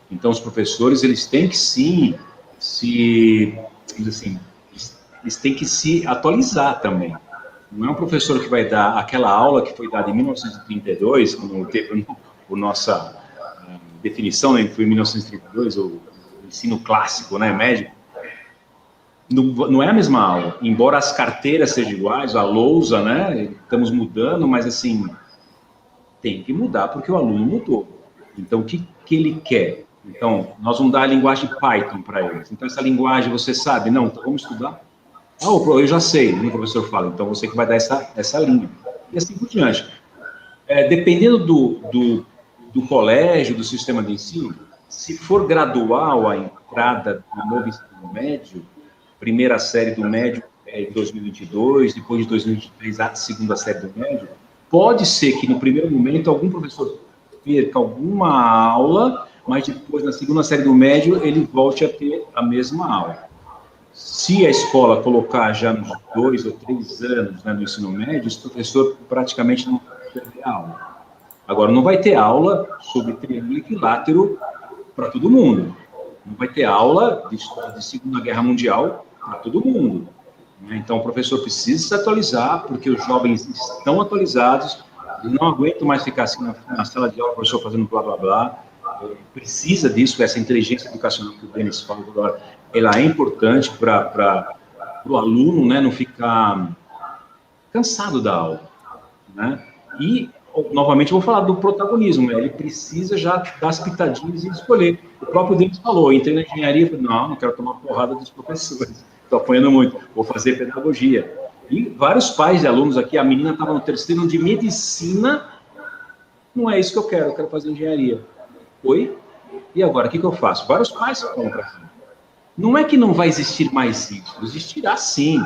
Então, os professores, eles têm que sim eles têm que se atualizar também. Não é um professor que vai dar aquela aula que foi dada em 1932, quando teve a nossa definição, né, foi em 1932, o ensino clássico, né, médio. Não é a mesma aula, embora as carteiras sejam iguais, a lousa, né, estamos mudando, mas assim, tem que mudar porque o aluno mudou. Então, o que ele quer? Então, nós vamos dar a linguagem Python para eles. Então, essa linguagem, você sabe? Não, então vamos estudar. Eu já sei, o professor fala, então você que vai dar essa linha. E assim por diante. Dependendo do colégio, do sistema de ensino, se for gradual a entrada do novo ensino médio, primeira série do médio em 2022, depois de 2023 a segunda série do médio, pode ser que no primeiro momento algum professor perca alguma aula, mas depois na segunda série do médio ele volte a ter a mesma aula. Se a escola colocar já nos 2 ou 3 anos, né, no ensino médio, esse professor praticamente não vai perder a aula. Agora, não vai ter aula sobre triângulo equilátero para todo mundo. Não vai ter aula de história de Segunda Guerra Mundial para todo mundo. Então, o professor precisa se atualizar, porque os jovens estão atualizados, eles não aguentam mais ficar assim na sala de aula, o professor fazendo blá, blá, blá. Precisa disso, essa inteligência educacional que o Denis fala agora, ela é importante para o aluno, né, não ficar cansado da aula, né? E, novamente, eu vou falar do protagonismo, né? Ele precisa já dar as pitadinhas e escolher. O próprio Denis falou, entrei na engenharia, falei, não quero tomar porrada dos professores, estou apanhando muito, vou fazer pedagogia. E vários pais de alunos aqui, a menina estava no terceiro ano de medicina, não é isso que eu quero fazer engenharia. Oi? E agora, o que eu faço? Vários pais falam para mim. Não é que não vai existir mais isso, existirá sim.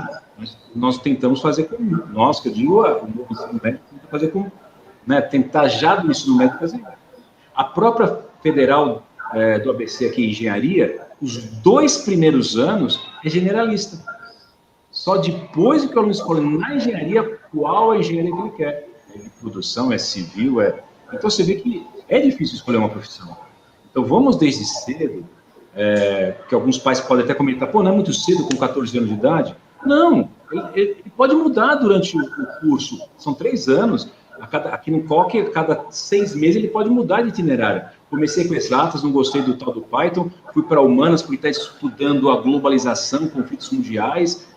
Nós tentamos fazer com nós, que eu digo, o novo ensino médio, tenta fazer com, né, tentar já do ensino médio fazer. A própria federal do ABC aqui, engenharia, os 2 primeiros anos é generalista. Só depois que o aluno escolhe na engenharia, qual a engenharia que ele quer. É de produção, é civil, Então você vê que é difícil escolher uma profissão. Então vamos desde cedo, que alguns pais podem até comentar, não é muito cedo com 14 anos de idade. Não, ele pode mudar durante o curso, são 3 anos, aqui no COC, a cada 6 meses ele pode mudar de itinerário. Comecei com exatas, não gostei do tal do Python, fui para humanas porque está estudando a globalização, conflitos mundiais.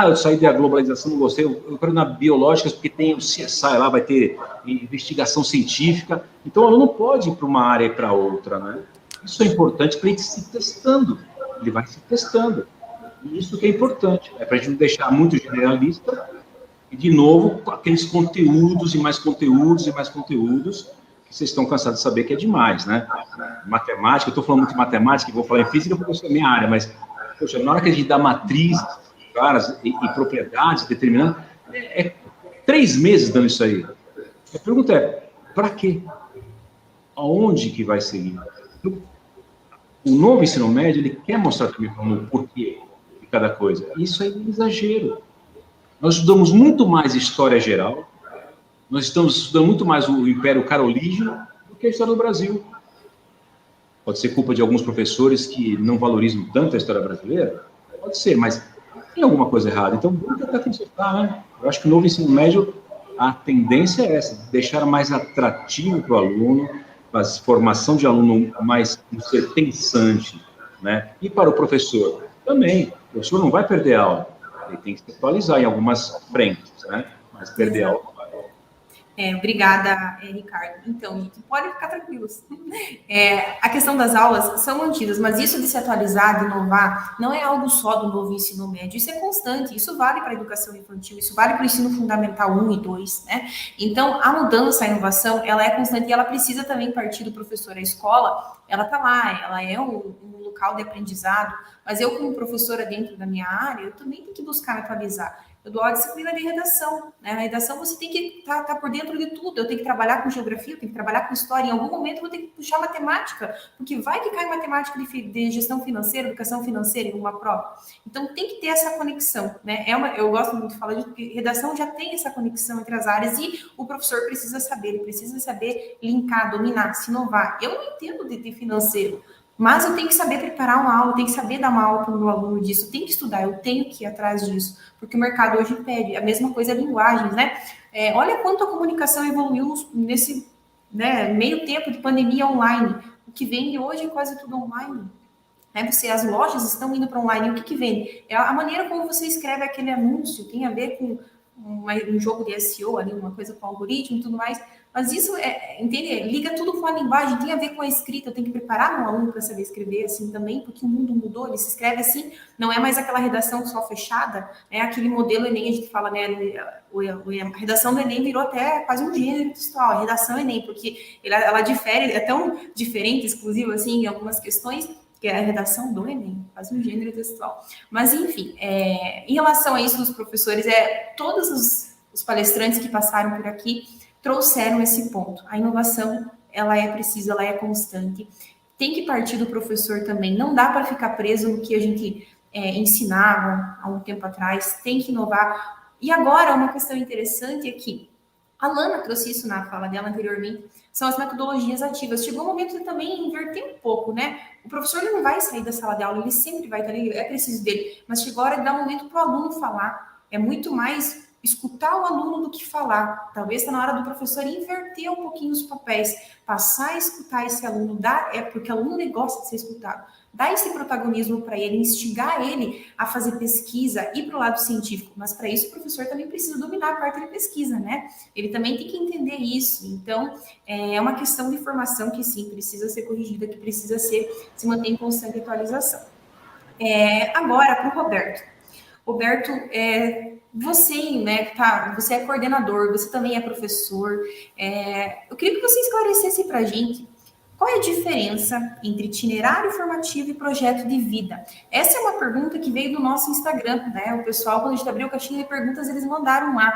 Eu saí da globalização, não gostei, eu quero na biológicas porque tem o CSI lá, vai ter investigação científica. Então o aluno pode ir para uma área e para outra, né? Isso é importante para ele se testando, ele vai se testando. E isso que é importante, para a gente não deixar muito generalista e, de novo, com aqueles conteúdos e mais conteúdos e mais conteúdos que vocês estão cansados de saber que é demais, né? Matemática, eu estou falando muito de matemática, vou falar em física porque isso é minha área, mas, poxa, na hora que a gente dá matrizes claras e propriedades determinando, 3 meses dando isso aí. A pergunta é, para quê? Aonde que vai seguir? O novo ensino médio, ele quer mostrar também o porquê de cada coisa. Isso é um exagero. Nós estudamos muito mais história geral, nós estamos estudando muito mais o Império Carolígio do que a história do Brasil. Pode ser culpa de alguns professores que não valorizam tanto a história brasileira? Pode ser, mas tem alguma coisa errada. Então, vamos tentar consertar, né? Eu acho que o novo ensino médio, a tendência é essa, deixar mais atrativo para o aluno, a formação de aluno mais um ser pensante, né? E para o professor também. O professor não vai perder aula, ele tem que se atualizar em algumas frentes, né? Mas perder aula não vai. Obrigada, Ricardo. Então, gente, podem ficar tranquilos. A questão das aulas são mantidas, mas isso de se atualizar, de inovar, não é algo só do novo ensino médio, isso é constante, isso vale para a educação infantil, isso vale para o ensino fundamental 1 e 2, né? Então, a mudança, a inovação, ela é constante e ela precisa também partir do professor. A escola, ela está lá, ela é um local de aprendizado, mas eu, como professora dentro da minha área, eu também tenho que buscar me atualizar. Eu dou a disciplina de redação, né? Na redação você tem que estar por dentro de tudo. Eu tenho que trabalhar com geografia, eu tenho que trabalhar com história. Em algum momento eu vou ter que puxar matemática, porque vai que cai matemática de gestão financeira, educação financeira em uma prova. Então tem que ter essa conexão, né? Eu gosto muito de falar disso, porque redação já tem essa conexão entre as áreas e o professor precisa saber, ele precisa saber linkar, dominar, se inovar. Eu não entendo de financeiro, mas eu tenho que saber preparar uma aula, eu tenho que saber dar uma aula para o meu aluno disso, eu tenho que estudar, eu tenho que ir atrás disso, porque o mercado hoje pede. A mesma coisa é linguagens, né? Olha quanto a comunicação evoluiu nesse, né, meio tempo de pandemia online. O que vende hoje é quase tudo online. As lojas estão indo para online. E o que vende? É a maneira como você escreve aquele anúncio, tem a ver com um jogo de SEO ali, uma coisa com algoritmo e tudo mais. Mas isso, entende? Liga tudo com a linguagem, tem a ver com a escrita, eu tenho que preparar meu aluno para saber escrever assim também, porque o mundo mudou, ele se escreve assim, não é mais aquela redação só fechada, né? Aquele modelo Enem, a gente fala, né? A redação do Enem virou até quase um gênero textual, a redação Enem, porque ela difere, é tão diferente, exclusiva, assim, em algumas questões, que é a redação do Enem, quase um gênero textual. Mas, enfim, em relação a isso dos professores, todos os palestrantes que passaram por aqui trouxeram esse ponto. A inovação, ela é precisa, ela é constante. Tem que partir do professor também. Não dá para ficar preso no que a gente ensinava há um tempo atrás. Tem que inovar. E agora, uma questão interessante é que a Lana trouxe isso na fala dela anteriormente, são as metodologias ativas. Chegou o momento de também inverter um pouco, né? O professor ele não vai sair da sala de aula, ele sempre vai estar ali, é preciso dele. Mas chegou a hora de dar um momento para o aluno falar. É muito mais escutar o aluno do que falar. Talvez está na hora do professor inverter um pouquinho os papéis, passar a escutar esse aluno, porque o aluno ele gosta de ser escutado. Dar esse protagonismo para ele, instigar ele a fazer pesquisa, ir para o lado científico. Mas para isso o professor também precisa dominar a parte de pesquisa, né? Ele também tem que entender isso. Então, é uma questão de formação que sim, precisa ser corrigida, que precisa se manter em constante atualização. Agora, para o Roberto. Roberto, você, né, você é coordenador, você também é professor. Eu queria que você esclarecesse para a gente qual é a diferença entre itinerário formativo e projeto de vida. Essa é uma pergunta que veio do nosso Instagram, né? O pessoal, quando a gente abriu a caixinha de perguntas, eles mandaram lá.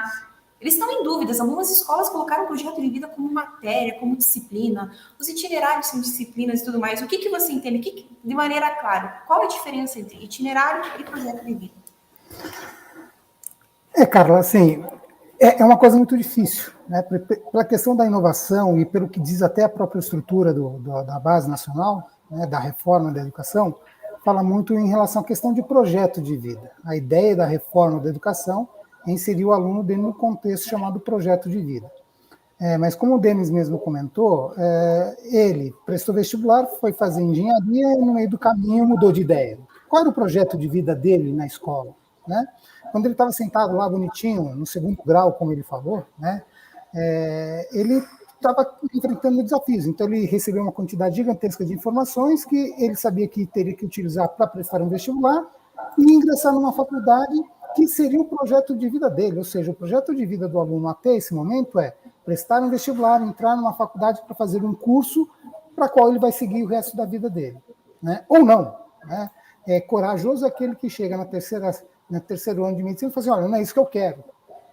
Eles estão em dúvidas. Algumas escolas colocaram o projeto de vida como matéria, como disciplina. Os itinerários são disciplinas e tudo mais. O que você entende? De maneira clara, qual é a diferença entre itinerário e projeto de vida? Carla, assim, é uma coisa muito difícil, né? Pela questão da inovação e pelo que diz até a própria estrutura da Base Nacional, né, da reforma da educação, fala muito em relação à questão de projeto de vida. A ideia da reforma da educação é inserir o aluno dentro de um contexto chamado projeto de vida. Mas como o Denis mesmo comentou, ele prestou vestibular, foi fazer engenharia e no meio do caminho mudou de ideia. Qual era o projeto de vida dele na escola, né? Quando ele estava sentado lá bonitinho, no segundo grau, como ele falou, né, ele estava enfrentando desafios. Então, ele recebeu uma quantidade gigantesca de informações que ele sabia que teria que utilizar para prestar um vestibular e ingressar numa faculdade que seria o projeto de vida dele. Ou seja, o projeto de vida do aluno até esse momento é prestar um vestibular, entrar numa faculdade para fazer um curso para qual ele vai seguir o resto da vida dele, né? Ou não, né? É corajoso aquele que chega no terceiro ano de medicina e fala assim, olha, não é isso que eu quero,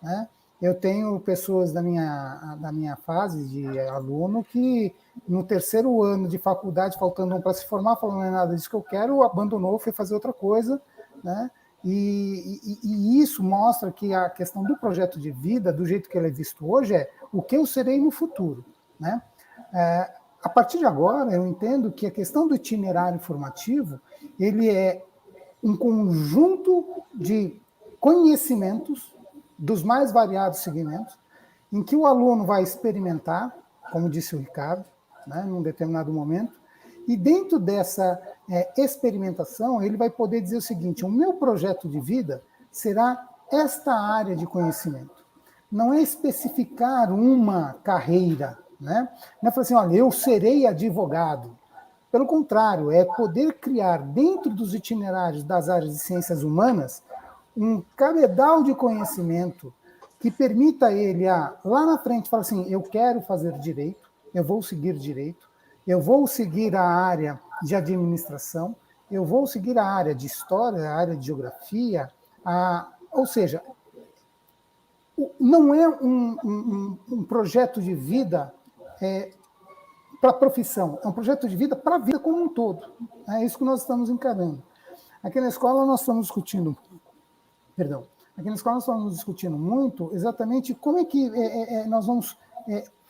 né? Eu tenho pessoas da minha fase de aluno que no terceiro ano de faculdade, faltando um para se formar, falando não é nada disso que eu quero, abandonou, foi fazer outra coisa, né? E isso mostra que a questão do projeto de vida, do jeito que ele é visto hoje, é o que eu serei no futuro, né? A partir de agora, eu entendo que a questão do itinerário formativo, ele é um conjunto de conhecimentos dos mais variados segmentos, em que o aluno vai experimentar, como disse o Ricardo, né, num determinado momento, e dentro dessa experimentação, ele vai poder dizer o seguinte, o meu projeto de vida será esta área de conhecimento. Não é especificar uma carreira, né? Não é falar assim, olha, eu serei advogado. Pelo contrário, é poder criar dentro dos itinerários das áreas de ciências humanas um cabedal de conhecimento que permita ele, lá na frente, falar assim, eu quero fazer direito, eu vou seguir a área de administração, eu vou seguir a área de história, a área de geografia, ou seja, não é um projeto de vida para a profissão, é um projeto de vida para a vida como um todo. É isso que nós estamos encarando. Aqui na escola nós estamos discutindo muito exatamente como é que nós vamos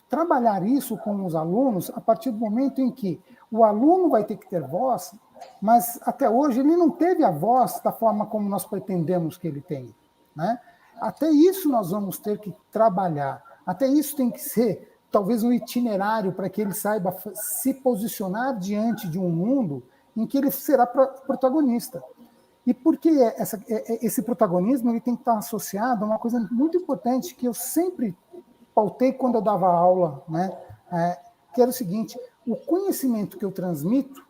trabalhar isso com os alunos a partir do momento em que o aluno vai ter que ter voz, mas até hoje ele não teve a voz da forma como nós pretendemos que ele tenha, né? Até isso nós vamos ter que trabalhar, até isso tem que ser talvez um itinerário para que ele saiba se posicionar diante de um mundo em que ele será protagonista. E por que esse protagonismo ele tem que estar associado a uma coisa muito importante que eu sempre pautei quando eu dava aula, né? Que era o seguinte: o conhecimento que eu transmito,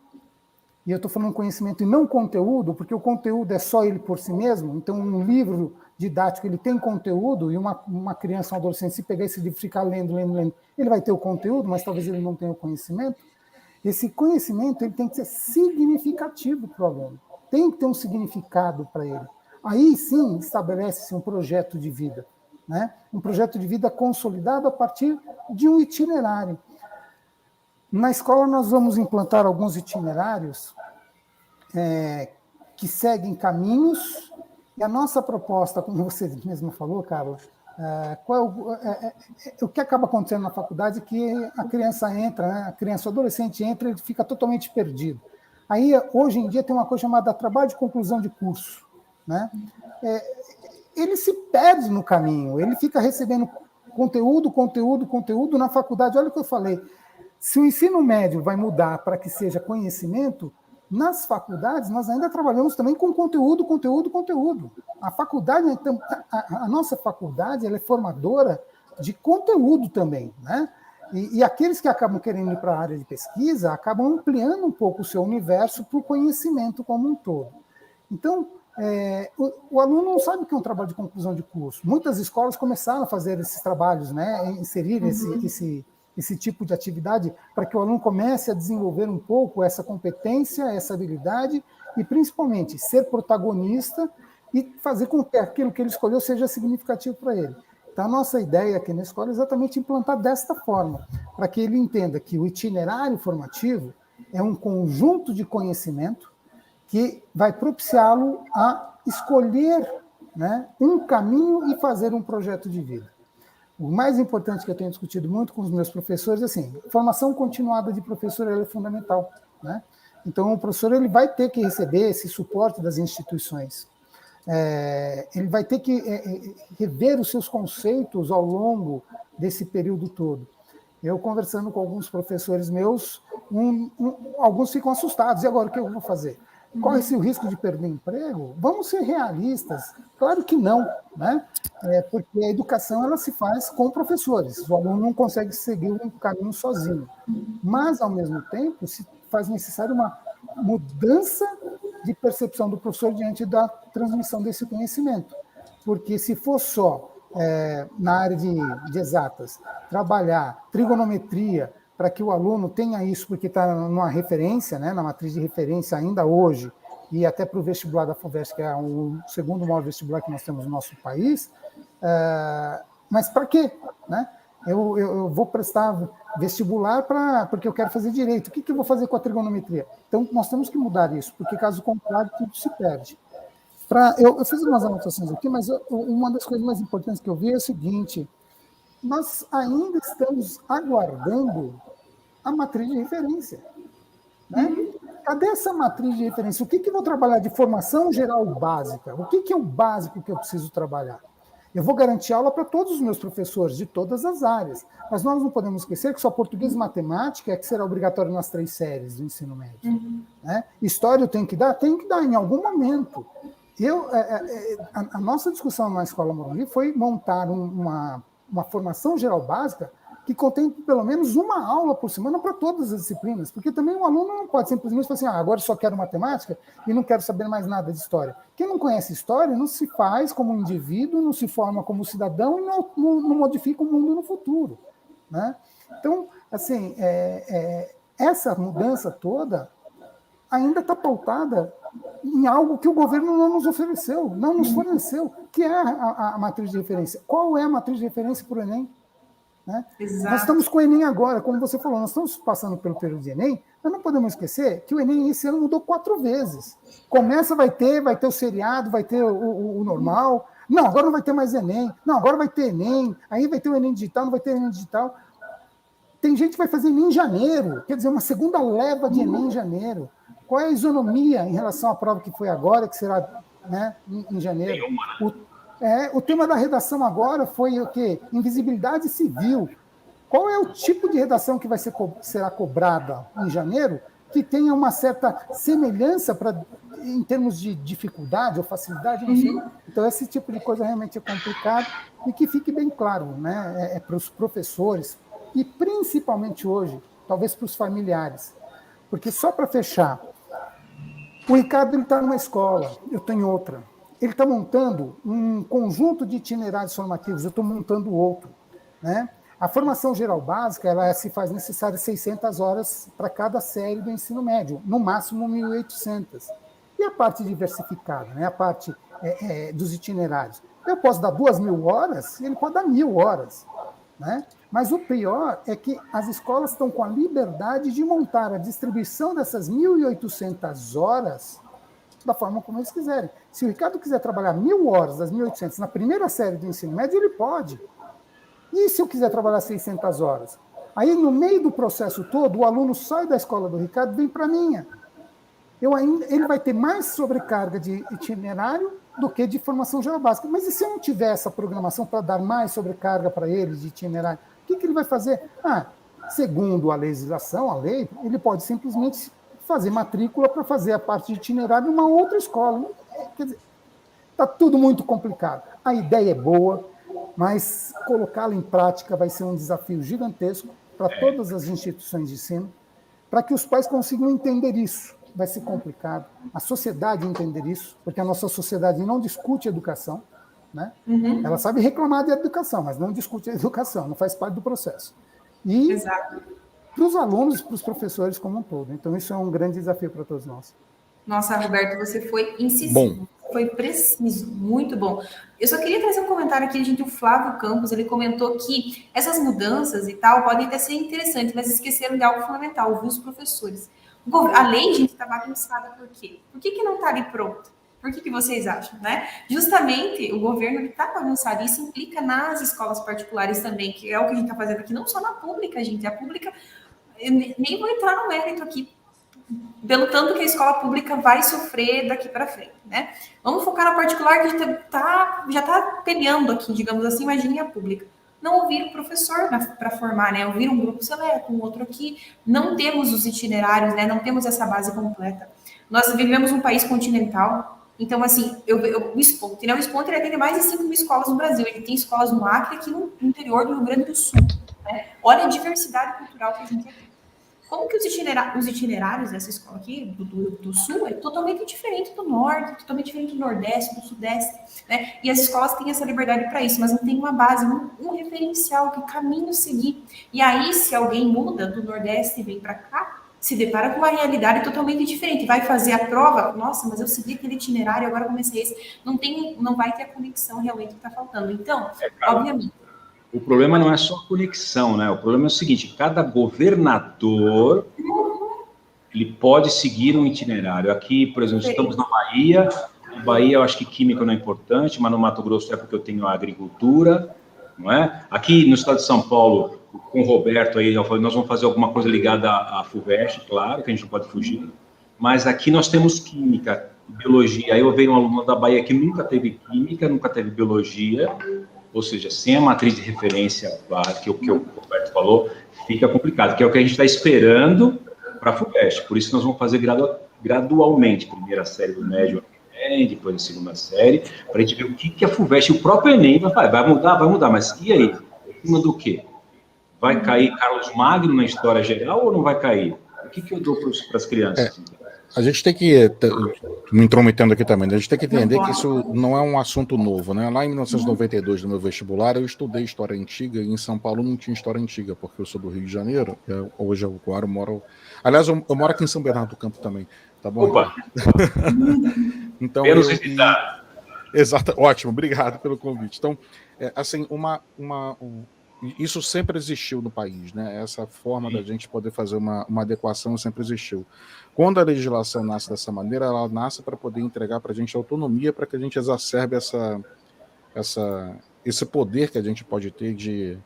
e eu estou falando conhecimento e não conteúdo, porque o conteúdo é só ele por si mesmo. Então, um livro didático, ele tem conteúdo, e uma criança, um adolescente, se pegar esse livro e ficar lendo, ele vai ter o conteúdo, mas talvez ele não tenha o conhecimento. Esse conhecimento, ele tem que ser significativo para o aluno. Tem que ter um significado para ele. Aí, sim, estabelece-se um projeto de vida, né? Um projeto de vida consolidado a partir de um itinerário. Na escola, nós vamos implantar alguns itinerários que seguem caminhos, e a nossa proposta, como você mesmo falou, Carlos, o que acaba acontecendo na faculdade é que a criança entra, né, a criança, o adolescente entra, ele fica totalmente perdido. Aí, hoje em dia, tem uma coisa chamada trabalho de conclusão de curso, né? Ele se perde no caminho, ele fica recebendo conteúdo na faculdade. Olha o que eu falei. Se o ensino médio vai mudar para que seja conhecimento, nas faculdades nós ainda trabalhamos também com conteúdo. A faculdade, então, a nossa faculdade, ela é formadora de conteúdo também, né? E aqueles que acabam querendo ir para a área de pesquisa acabam ampliando um pouco o seu universo para o conhecimento como um todo. Então, o aluno não sabe o que é um trabalho de conclusão de curso. Muitas escolas começaram a fazer esses trabalhos, né? Inserir esse tipo de atividade para que o aluno comece a desenvolver um pouco essa competência, essa habilidade e, principalmente, ser protagonista e fazer com que aquilo que ele escolheu seja significativo para ele. Então, a nossa ideia aqui na escola é exatamente implantar desta forma, para que ele entenda que o itinerário formativo é um conjunto de conhecimento que vai propiciá-lo a escolher, né, um caminho e fazer um projeto de vida. O mais importante que eu tenho discutido muito com os meus professores é assim: formação continuada de professor é fundamental, né? Então, o professor ele vai ter que receber esse suporte das instituições. Ele vai ter que rever os seus conceitos ao longo desse período todo. Eu, conversando com alguns professores meus, alguns ficam assustados. E agora, o que eu vou fazer? Corre-se o risco de perder emprego? Vamos ser realistas. Claro que não, né? Porque a educação ela se faz com professores. O aluno não consegue seguir um caminho sozinho. Mas, ao mesmo tempo, se faz necessário uma mudança de percepção do professor diante da transmissão desse conhecimento. Porque se for só na área de exatas, trabalhar trigonometria para que o aluno tenha isso, porque está numa referência, né, na matriz de referência ainda hoje, e até para o vestibular da FUVEST, que é o segundo maior vestibular que nós temos no nosso país, mas para quê? Né? Eu vou prestar vestibular porque eu quero fazer direito. O que eu vou fazer com a trigonometria? Então, nós temos que mudar isso, porque caso contrário, tudo se perde. Eu fiz umas anotações aqui, mas uma das coisas mais importantes que eu vi é o seguinte: nós ainda estamos aguardando a matriz de referência. Né? Cadê essa matriz de referência? O que eu vou trabalhar de formação geral básica? O que é o básico que eu preciso trabalhar? Eu vou garantir aula para todos os meus professores, de todas as áreas. Mas nós não podemos esquecer que só português e matemática é que será obrigatório nas 3 séries do ensino médio. Né? História eu tenho que dar? Tenho que dar em algum momento. A nossa discussão na Escola Morumbi foi montar uma formação geral básica que contém pelo menos uma aula por semana para todas as disciplinas, porque também o aluno não pode simplesmente falar assim: agora só quero matemática e não quero saber mais nada de história. Quem não conhece história não se faz como um indivíduo, não se forma como cidadão e não modifica o mundo no futuro. Né? Então, assim, essa mudança toda ainda está pautada em algo que o governo não nos ofereceu, não nos forneceu, que é a matriz de referência. Qual é a matriz de referência para o Enem? Né? Nós estamos com o Enem agora, como você falou, nós estamos passando pelo período de Enem, mas não podemos esquecer que o Enem esse ano mudou 4 vezes. Começa, vai ter o seriado, vai ter o normal. Não, agora não vai ter mais Enem. Não, agora vai ter Enem. Aí vai ter o Enem digital, não vai ter Enem digital. Tem gente que vai fazer Enem em janeiro, quer dizer, uma segunda leva de Enem em janeiro. Qual é a isonomia em relação à prova que foi agora, que será, né, em janeiro? O tema da redação agora foi o quê? Invisibilidade civil. Qual é o tipo de redação que será cobrada em janeiro que tenha uma certa semelhança em termos de dificuldade ou facilidade, enfim. Então, esse tipo de coisa realmente é complicado e que fique bem claro, né? Para os professores e principalmente hoje, talvez para os familiares. Porque só para fechar, o Ricardo está numa escola, eu estou em outra. Ele está montando um conjunto de itinerários formativos, eu estou montando outro, né? A formação geral básica, ela se faz necessária 600 horas para cada série do ensino médio, no máximo 1.800. E a parte diversificada, né? A parte dos itinerários. Eu posso dar 2.000 horas, ele pode dar 1.000 horas, né? Mas o pior é que as escolas estão com a liberdade de montar a distribuição dessas 1.800 horas da forma como eles quiserem. Se o Ricardo quiser trabalhar 1.000 horas das 1.800 na primeira série do ensino médio, ele pode. E se eu quiser trabalhar 600 horas? Aí, no meio do processo todo, o aluno sai da escola do Ricardo e vem para a minha. Ele vai ter mais sobrecarga de itinerário do que de formação geral básica. Mas e se eu não tiver essa programação para dar mais sobrecarga para ele de itinerário? O que ele vai fazer? Segundo a legislação, a lei, ele pode simplesmente fazer matrícula para fazer a parte de itinerário numa outra escola. Quer dizer, está tudo muito complicado. A ideia é boa, mas colocá-la em prática vai ser um desafio gigantesco para todas as instituições de ensino, para que os pais consigam entender isso. Vai ser complicado. A sociedade entender isso, porque a nossa sociedade não discute educação, né? Ela sabe reclamar de educação, mas não discute a educação, não faz parte do processo. E para os alunos e para os professores como um todo. Então, isso é um grande desafio para todos nós. Nossa, Roberto, você foi incisivo, foi preciso, muito bom. Eu só queria trazer um comentário aqui, gente, o Flávio Campos, ele comentou que essas mudanças e tal podem até ser interessantes, mas esqueceram de algo fundamental, ouvir os professores. A lei, gente, está bagunçada por quê? Por que não está ali pronto? Por que vocês acham, né? Justamente o governo está bagunçado, isso implica nas escolas particulares também, que é o que a gente está fazendo aqui, não só na pública, gente, a pública, eu nem vou entrar no mérito aqui, pelo tanto que a escola pública vai sofrer daqui para frente, né? Vamos focar na particular, que a gente já está peleando aqui, digamos assim, imagine a pública. Não ouvir o professor para formar, né? Ouvir um grupo seleto, um outro aqui. Não temos os itinerários, né? Não temos essa base completa. Nós vivemos um país continental, então, assim, o Esponte, né? O Esponte ele atende mais de 5.000 escolas no Brasil. Ele tem escolas no Acre e aqui no interior do Rio Grande do Sul, né? Olha a diversidade cultural que a gente tem. Como que os itinerários dessa escola aqui, do Sul, é totalmente diferente do Norte, totalmente diferente do Nordeste, do Sudeste, né? E as escolas têm essa liberdade para isso, mas não tem uma base, um referencial, que caminho seguir. E aí, se alguém muda do Nordeste e vem para cá, se depara com uma realidade totalmente diferente. Vai fazer a prova, nossa, mas eu segui aquele itinerário, agora comecei esse. Não vai ter a conexão realmente que está faltando. Então, obviamente... O problema não é só a conexão, né? O problema é o seguinte, cada governador, ele pode seguir um itinerário. Aqui, por exemplo, estamos na Bahia. Na Bahia, eu acho que química não é importante, mas no Mato Grosso é porque eu tenho a agricultura, não é? Aqui no estado de São Paulo, com o Roberto aí, nós vamos fazer alguma coisa ligada à FUVEST, claro, que a gente não pode fugir. Mas aqui nós temos química, biologia. Aí eu venho um aluno da Bahia que nunca teve química, nunca teve biologia. Ou seja, sem a matriz de referência, que o Roberto falou, fica complicado, que é o que a gente está esperando para a FUVEST. Por isso nós vamos fazer gradualmente, primeira série do médio, depois a segunda série, para a gente ver o que a FUVEST, o próprio Enem vai mudar, mas e aí? Em cima do quê? Vai cair Carlos Magno na história geral ou não vai cair? O que eu dou para as crianças? A gente tem que, me intrometendo aqui também, a gente tem que entender que isso não é um assunto novo, né? Lá em 1992, no meu vestibular, eu estudei História Antiga, e em São Paulo não tinha História Antiga, porque eu sou do Rio de Janeiro, hoje eu moro... Aliás, eu moro aqui em São Bernardo do Campo também, tá bom? Opa! Então, exato, ótimo, obrigado pelo convite. Então, assim, isso sempre existiu no país, né? Essa forma da gente poder fazer uma adequação sempre existiu. Quando a legislação nasce dessa maneira, ela nasce para poder entregar para a gente autonomia, para que a gente exacerbe esse poder que a gente pode ter de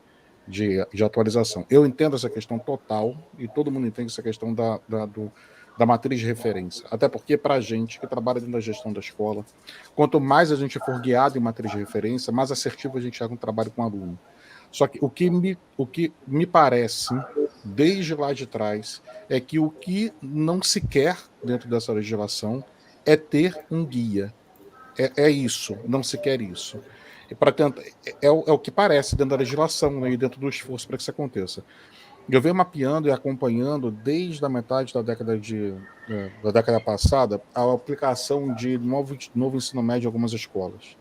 atualização. Eu entendo essa questão total, e todo mundo entende essa questão da matriz de referência. Até porque, para a gente que trabalha dentro da gestão da escola, quanto mais a gente for guiado em matriz de referência, mais assertivo a gente é com o trabalho com o aluno. Só que o que me parece, desde lá de trás, é que o que não se quer dentro dessa legislação é ter um guia. É isso, não se quer isso. É o que parece dentro da legislação, né, e dentro do esforço para que isso aconteça. Eu venho mapeando e acompanhando desde a metade da década passada a aplicação de novo ensino médio em algumas escolas.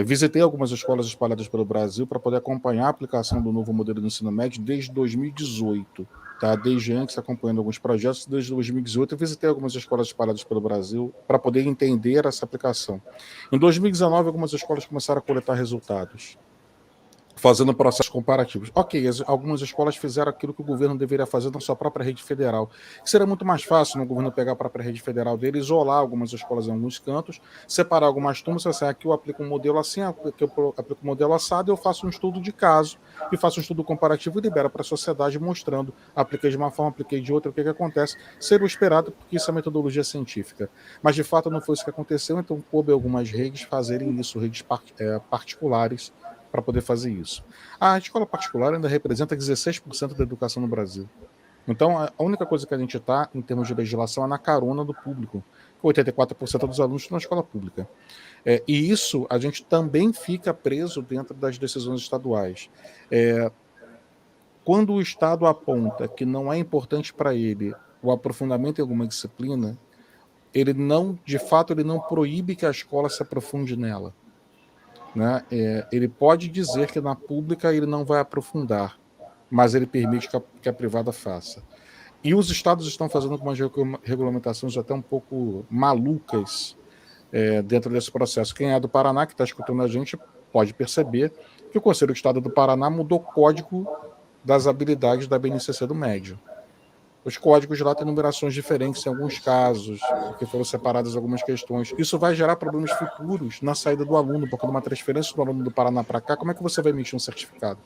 Visitei algumas escolas espalhadas pelo Brasil para poder acompanhar a aplicação do novo modelo de ensino médio desde 2018. Tá? Desde antes, acompanhando alguns projetos, desde 2018, eu visitei algumas escolas espalhadas pelo Brasil para poder entender essa aplicação. Em 2019, algumas escolas começaram a coletar resultados, fazendo processos comparativos. Ok, algumas escolas fizeram aquilo que o governo deveria fazer na sua própria rede federal. Seria muito mais fácil no governo pegar a própria rede federal dele, isolar algumas escolas em alguns cantos, separar algumas turmas, assim, aqui eu aplico um modelo assim, aqui eu aplico um modelo assado, eu faço um estudo de caso, e faço um estudo comparativo e libero para a sociedade mostrando, apliquei de uma forma, apliquei de outra, o que acontece, ser o esperado, porque isso é metodologia científica. Mas, de fato, não foi isso que aconteceu, então coube algumas redes fazerem isso, redes particulares, para poder fazer isso. A escola particular ainda representa 16% da educação no Brasil. Então, a única coisa que a gente está, em termos de legislação, é na carona do público. 84% dos alunos estão na escola pública. E isso, a gente também fica preso dentro das decisões estaduais. Quando o Estado aponta que não é importante para ele o aprofundamento em alguma disciplina, ele não proíbe que a escola se aprofunde nela. Né? Ele pode dizer que na pública ele não vai aprofundar, mas ele permite que a privada faça. E os estados estão fazendo algumas regulamentações até um pouco malucas dentro desse processo. Quem é do Paraná, que está escutando a gente, pode perceber que o Conselho do Estado do Paraná mudou o código das habilidades da BNCC do médio. Os códigos lá têm numerações diferentes em alguns casos, porque foram separadas algumas questões. Isso vai gerar problemas futuros na saída do aluno, porque numa transferência do aluno do Paraná para cá, como é que você vai emitir um certificado?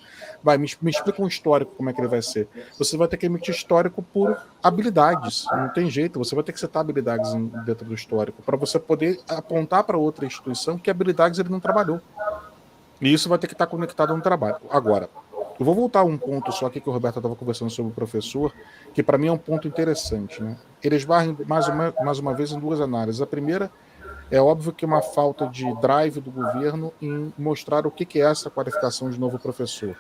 Me explica um histórico, como é que ele vai ser. Você vai ter que emitir histórico por habilidades, não tem jeito, você vai ter que setar habilidades dentro do histórico, para você poder apontar para outra instituição que habilidades ele não trabalhou. E isso vai ter que estar conectado no trabalho. Agora, eu vou voltar a um ponto só aqui que o Roberto estava conversando sobre o professor, que para mim é um ponto interessante. Né? Eles esbarram mais uma vez em duas análises. A primeira é óbvio que é uma falta de drive do governo em mostrar o que é essa qualificação de novo professor.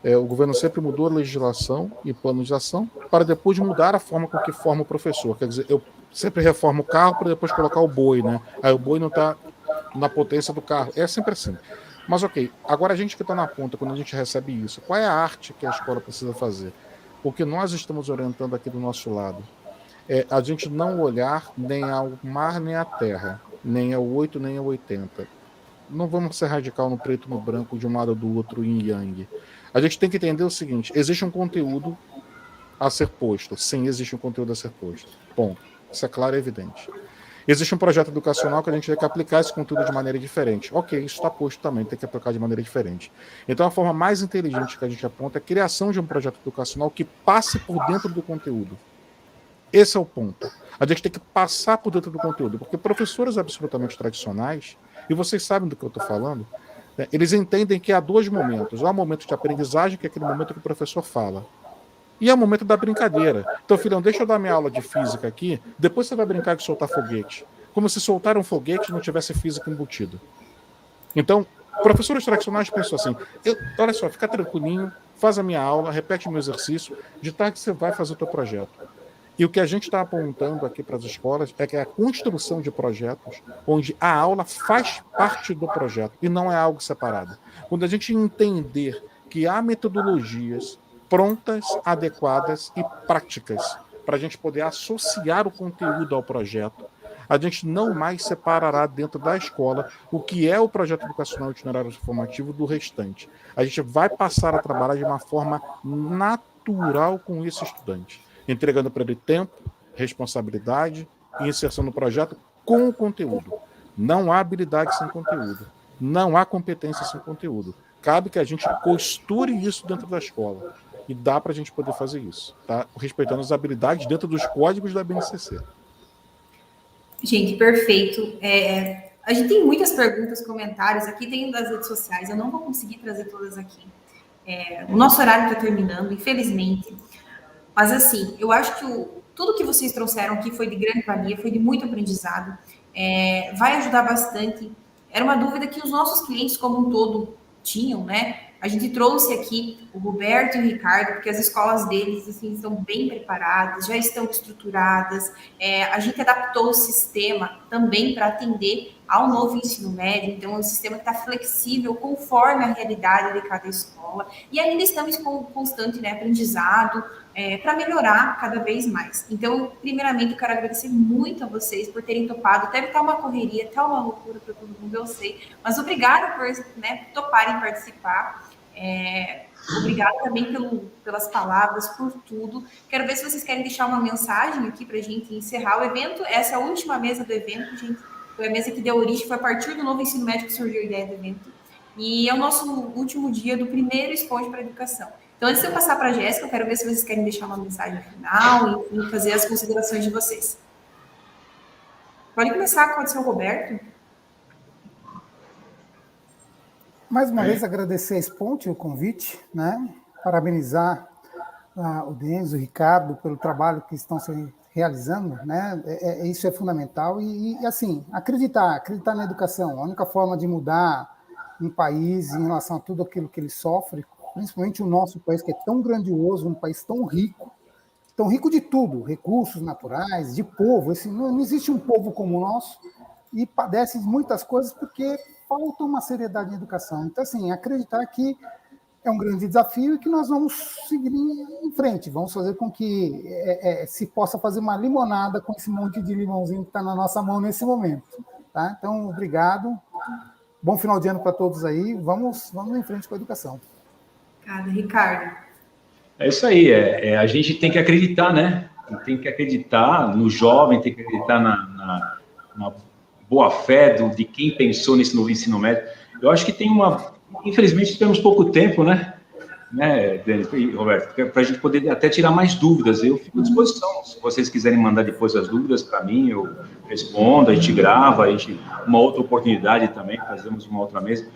O governo sempre mudou a legislação e plano de ação para depois mudar a forma com que forma o professor. Quer dizer, eu sempre reformo o carro para depois colocar o boi, né? Aí o boi não está na potência do carro. É sempre assim. Mas ok, agora a gente que está na ponta, quando a gente recebe isso, qual é a arte que a escola precisa fazer? O que nós estamos orientando aqui do nosso lado é a gente não olhar nem ao mar nem à terra, nem ao 8 nem ao 80. Não vamos ser radical no preto e no branco, de um lado ou do outro, yin e yang. A gente tem que entender o seguinte, existe um conteúdo a ser posto. Sim, existe um conteúdo a ser posto. Ponto. Isso é claro e evidente. Existe um projeto educacional que a gente tem que aplicar esse conteúdo de maneira diferente. Ok, isso está posto também, tem que aplicar de maneira diferente. Então, a forma mais inteligente que a gente aponta é a criação de um projeto educacional que passe por dentro do conteúdo. Esse é o ponto. A gente tem que passar por dentro do conteúdo, porque professores absolutamente tradicionais, e vocês sabem do que eu estou falando, né, eles entendem que há dois momentos. Há o momento de aprendizagem, que é aquele momento que o professor fala. E é o momento da brincadeira. Então, filhão, deixa eu dar minha aula de física aqui, depois você vai brincar de soltar foguete. Como se soltar um foguete não tivesse física embutido. Então, professores tradicionais pensam assim, olha só, fica tranquilinho, faz a minha aula, repete o meu exercício, de tarde você vai fazer o teu projeto. E o que a gente está apontando aqui para as escolas é que é a construção de projetos onde a aula faz parte do projeto e não é algo separado. Quando a gente entender que há metodologias prontas, adequadas e práticas para a gente poder associar o conteúdo ao projeto, a gente não mais separará dentro da escola o que é o projeto educacional itinerário formativo do restante. A gente vai passar a trabalhar de uma forma natural com esse estudante, entregando para ele tempo, responsabilidade e inserção no projeto com o conteúdo. Não há habilidade sem conteúdo. Não há competência sem conteúdo. Cabe que a gente costure isso dentro da escola. E dá para a gente poder fazer isso, tá? Respeitando as habilidades dentro dos códigos da BNCC. Gente, perfeito. A gente tem muitas perguntas, comentários aqui, tem das redes sociais, eu não vou conseguir trazer todas aqui. O nosso horário está terminando, infelizmente. Mas, assim, eu acho que tudo que vocês trouxeram aqui foi de grande valia, foi de muito aprendizado, vai ajudar bastante. Era uma dúvida que os nossos clientes, como um todo, tinham, né? A gente trouxe aqui o Roberto e o Ricardo, porque as escolas deles assim, estão bem preparadas, já estão estruturadas. A gente adaptou o sistema também para atender ao novo ensino médio, então é um sistema que está flexível conforme a realidade de cada escola. E ainda estamos com constante, né, aprendizado para melhorar cada vez mais. Então, primeiramente, eu quero agradecer muito a vocês por terem topado. Deve estar uma correria, até uma loucura para todo mundo, eu sei. Mas obrigada por, né, toparem participar. Obrigada também pelas palavras, por tudo. Quero ver se vocês querem deixar uma mensagem aqui para a gente encerrar o evento. Essa é a última mesa do evento, gente. Foi a mesa que deu origem, foi a partir do novo ensino médio que surgiu a ideia do evento. E é o nosso último dia do primeiro Esponja para a Educação. Então, antes de eu passar para a Jéssica, eu quero ver se vocês querem deixar uma mensagem final e fazer as considerações de vocês. Pode começar com o seu Roberto. Mais uma vez, agradecer a Esponte o convite, né? Parabenizar o Denis, o Ricardo, pelo trabalho que estão se realizando, né? Isso é fundamental. E, assim, acreditar na educação. A única forma de mudar um país em relação a tudo aquilo que ele sofre, principalmente o nosso país, que é tão grandioso, um país tão rico de tudo, recursos naturais, de povo. Não existe um povo como o nosso e padece muitas coisas porque falta uma seriedade na educação. Então, assim, acreditar que é um grande desafio e que nós vamos seguir em frente, vamos fazer com que se possa fazer uma limonada com esse monte de limãozinho que está na nossa mão nesse momento. Tá? Então, obrigado. Bom final de ano para todos aí. Vamos em frente com a educação. Obrigada, Ricardo. É isso aí. A gente tem que acreditar, né? Tem que acreditar no jovem, tem que acreditar na boa-fé de quem pensou nesse novo ensino médio. Eu acho que tem infelizmente, temos pouco tempo, né, Denis e Roberto, para a gente poder até tirar mais dúvidas. Eu fico à disposição. Se vocês quiserem mandar depois as dúvidas para mim, eu respondo, a gente grava, uma outra oportunidade também, fazemos uma outra mesa,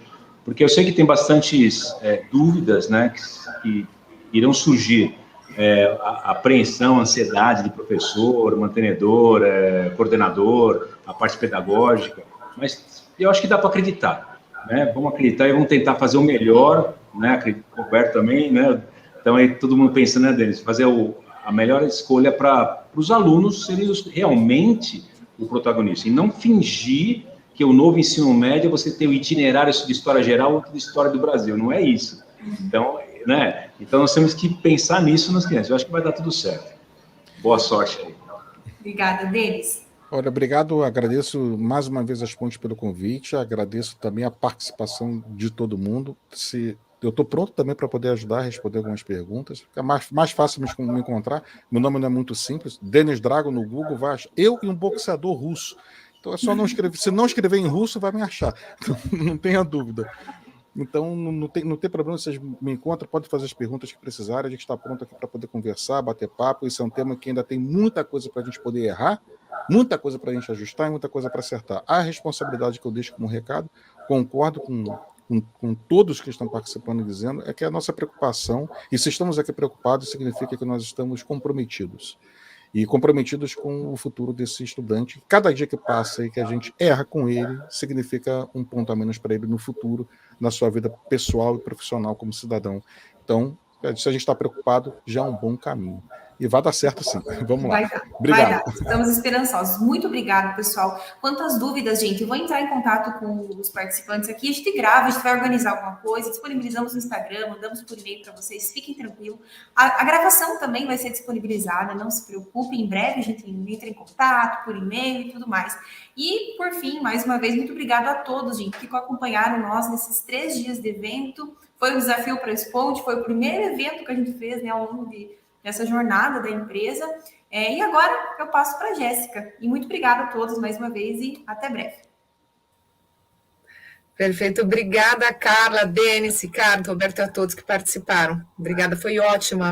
porque eu sei que tem bastantes dúvidas, né, que irão surgir. A apreensão, a ansiedade de professor, mantenedor, coordenador, a parte pedagógica, mas eu acho que dá para acreditar, né? Vamos acreditar e vamos tentar fazer o melhor, né? Acredito que o Roberto também, né? Então aí todo mundo pensando, né, Denis, fazer a melhor escolha para os alunos serem realmente o protagonista e não fingir que o novo ensino médio você tem o itinerário de história geral ou de história do Brasil, não é isso. Então, né? Então nós temos que pensar nisso nas crianças. Eu acho que vai dar tudo certo. Boa sorte aí. Obrigada, Denis. Olha, obrigado, agradeço mais uma vez as pontes pelo convite, agradeço também a participação de todo mundo. Eu estou pronto também para poder ajudar a responder algumas perguntas. Fica mais fácil me encontrar. Meu nome não é muito simples. Denis Drago no Google, vai achar. Eu e um boxeador russo. Então é só não escrever. Se não escrever em russo, vai me achar. Então, não tenha dúvida. Então, não tem problema, vocês me encontram, podem fazer as perguntas que precisarem, a gente está pronto aqui para poder conversar, bater papo. Esse é um tema que ainda tem muita coisa para a gente poder errar, muita coisa para a gente ajustar e muita coisa para acertar. A responsabilidade que eu deixo como recado, concordo com todos que estão participando e dizendo, é que a nossa preocupação, e se estamos aqui preocupados, significa que nós estamos comprometidos. E comprometidos com o futuro desse estudante. Cada dia que passa e que a gente erra com ele, significa um ponto a menos para ele no futuro, na sua vida pessoal e profissional como cidadão. Então, se a gente está preocupado, já é um bom caminho. E vai dar certo sim. Vamos lá. Obrigado. Vai dar. Estamos esperançosos. Muito obrigado, pessoal. Quantas dúvidas, gente? Eu vou entrar em contato com os participantes aqui. A gente grava, a gente vai organizar alguma coisa, disponibilizamos no Instagram, mandamos por e-mail para vocês. Fiquem tranquilos. A gravação também vai ser disponibilizada, não se preocupe. Em breve a gente entra em contato por e-mail e tudo mais. E, por fim, mais uma vez, muito obrigado a todos, gente, que acompanharam nós nesses 3 dias de evento. Foi um desafio para a Esponte, foi o primeiro evento que a gente fez, né, ao longo dessa jornada da empresa. E agora eu passo para a Jéssica. E muito obrigada a todos mais uma vez e até breve. Perfeito. Obrigada, Carla, Denis, Ricardo, Roberto e a todos que participaram. Obrigada, foi ótima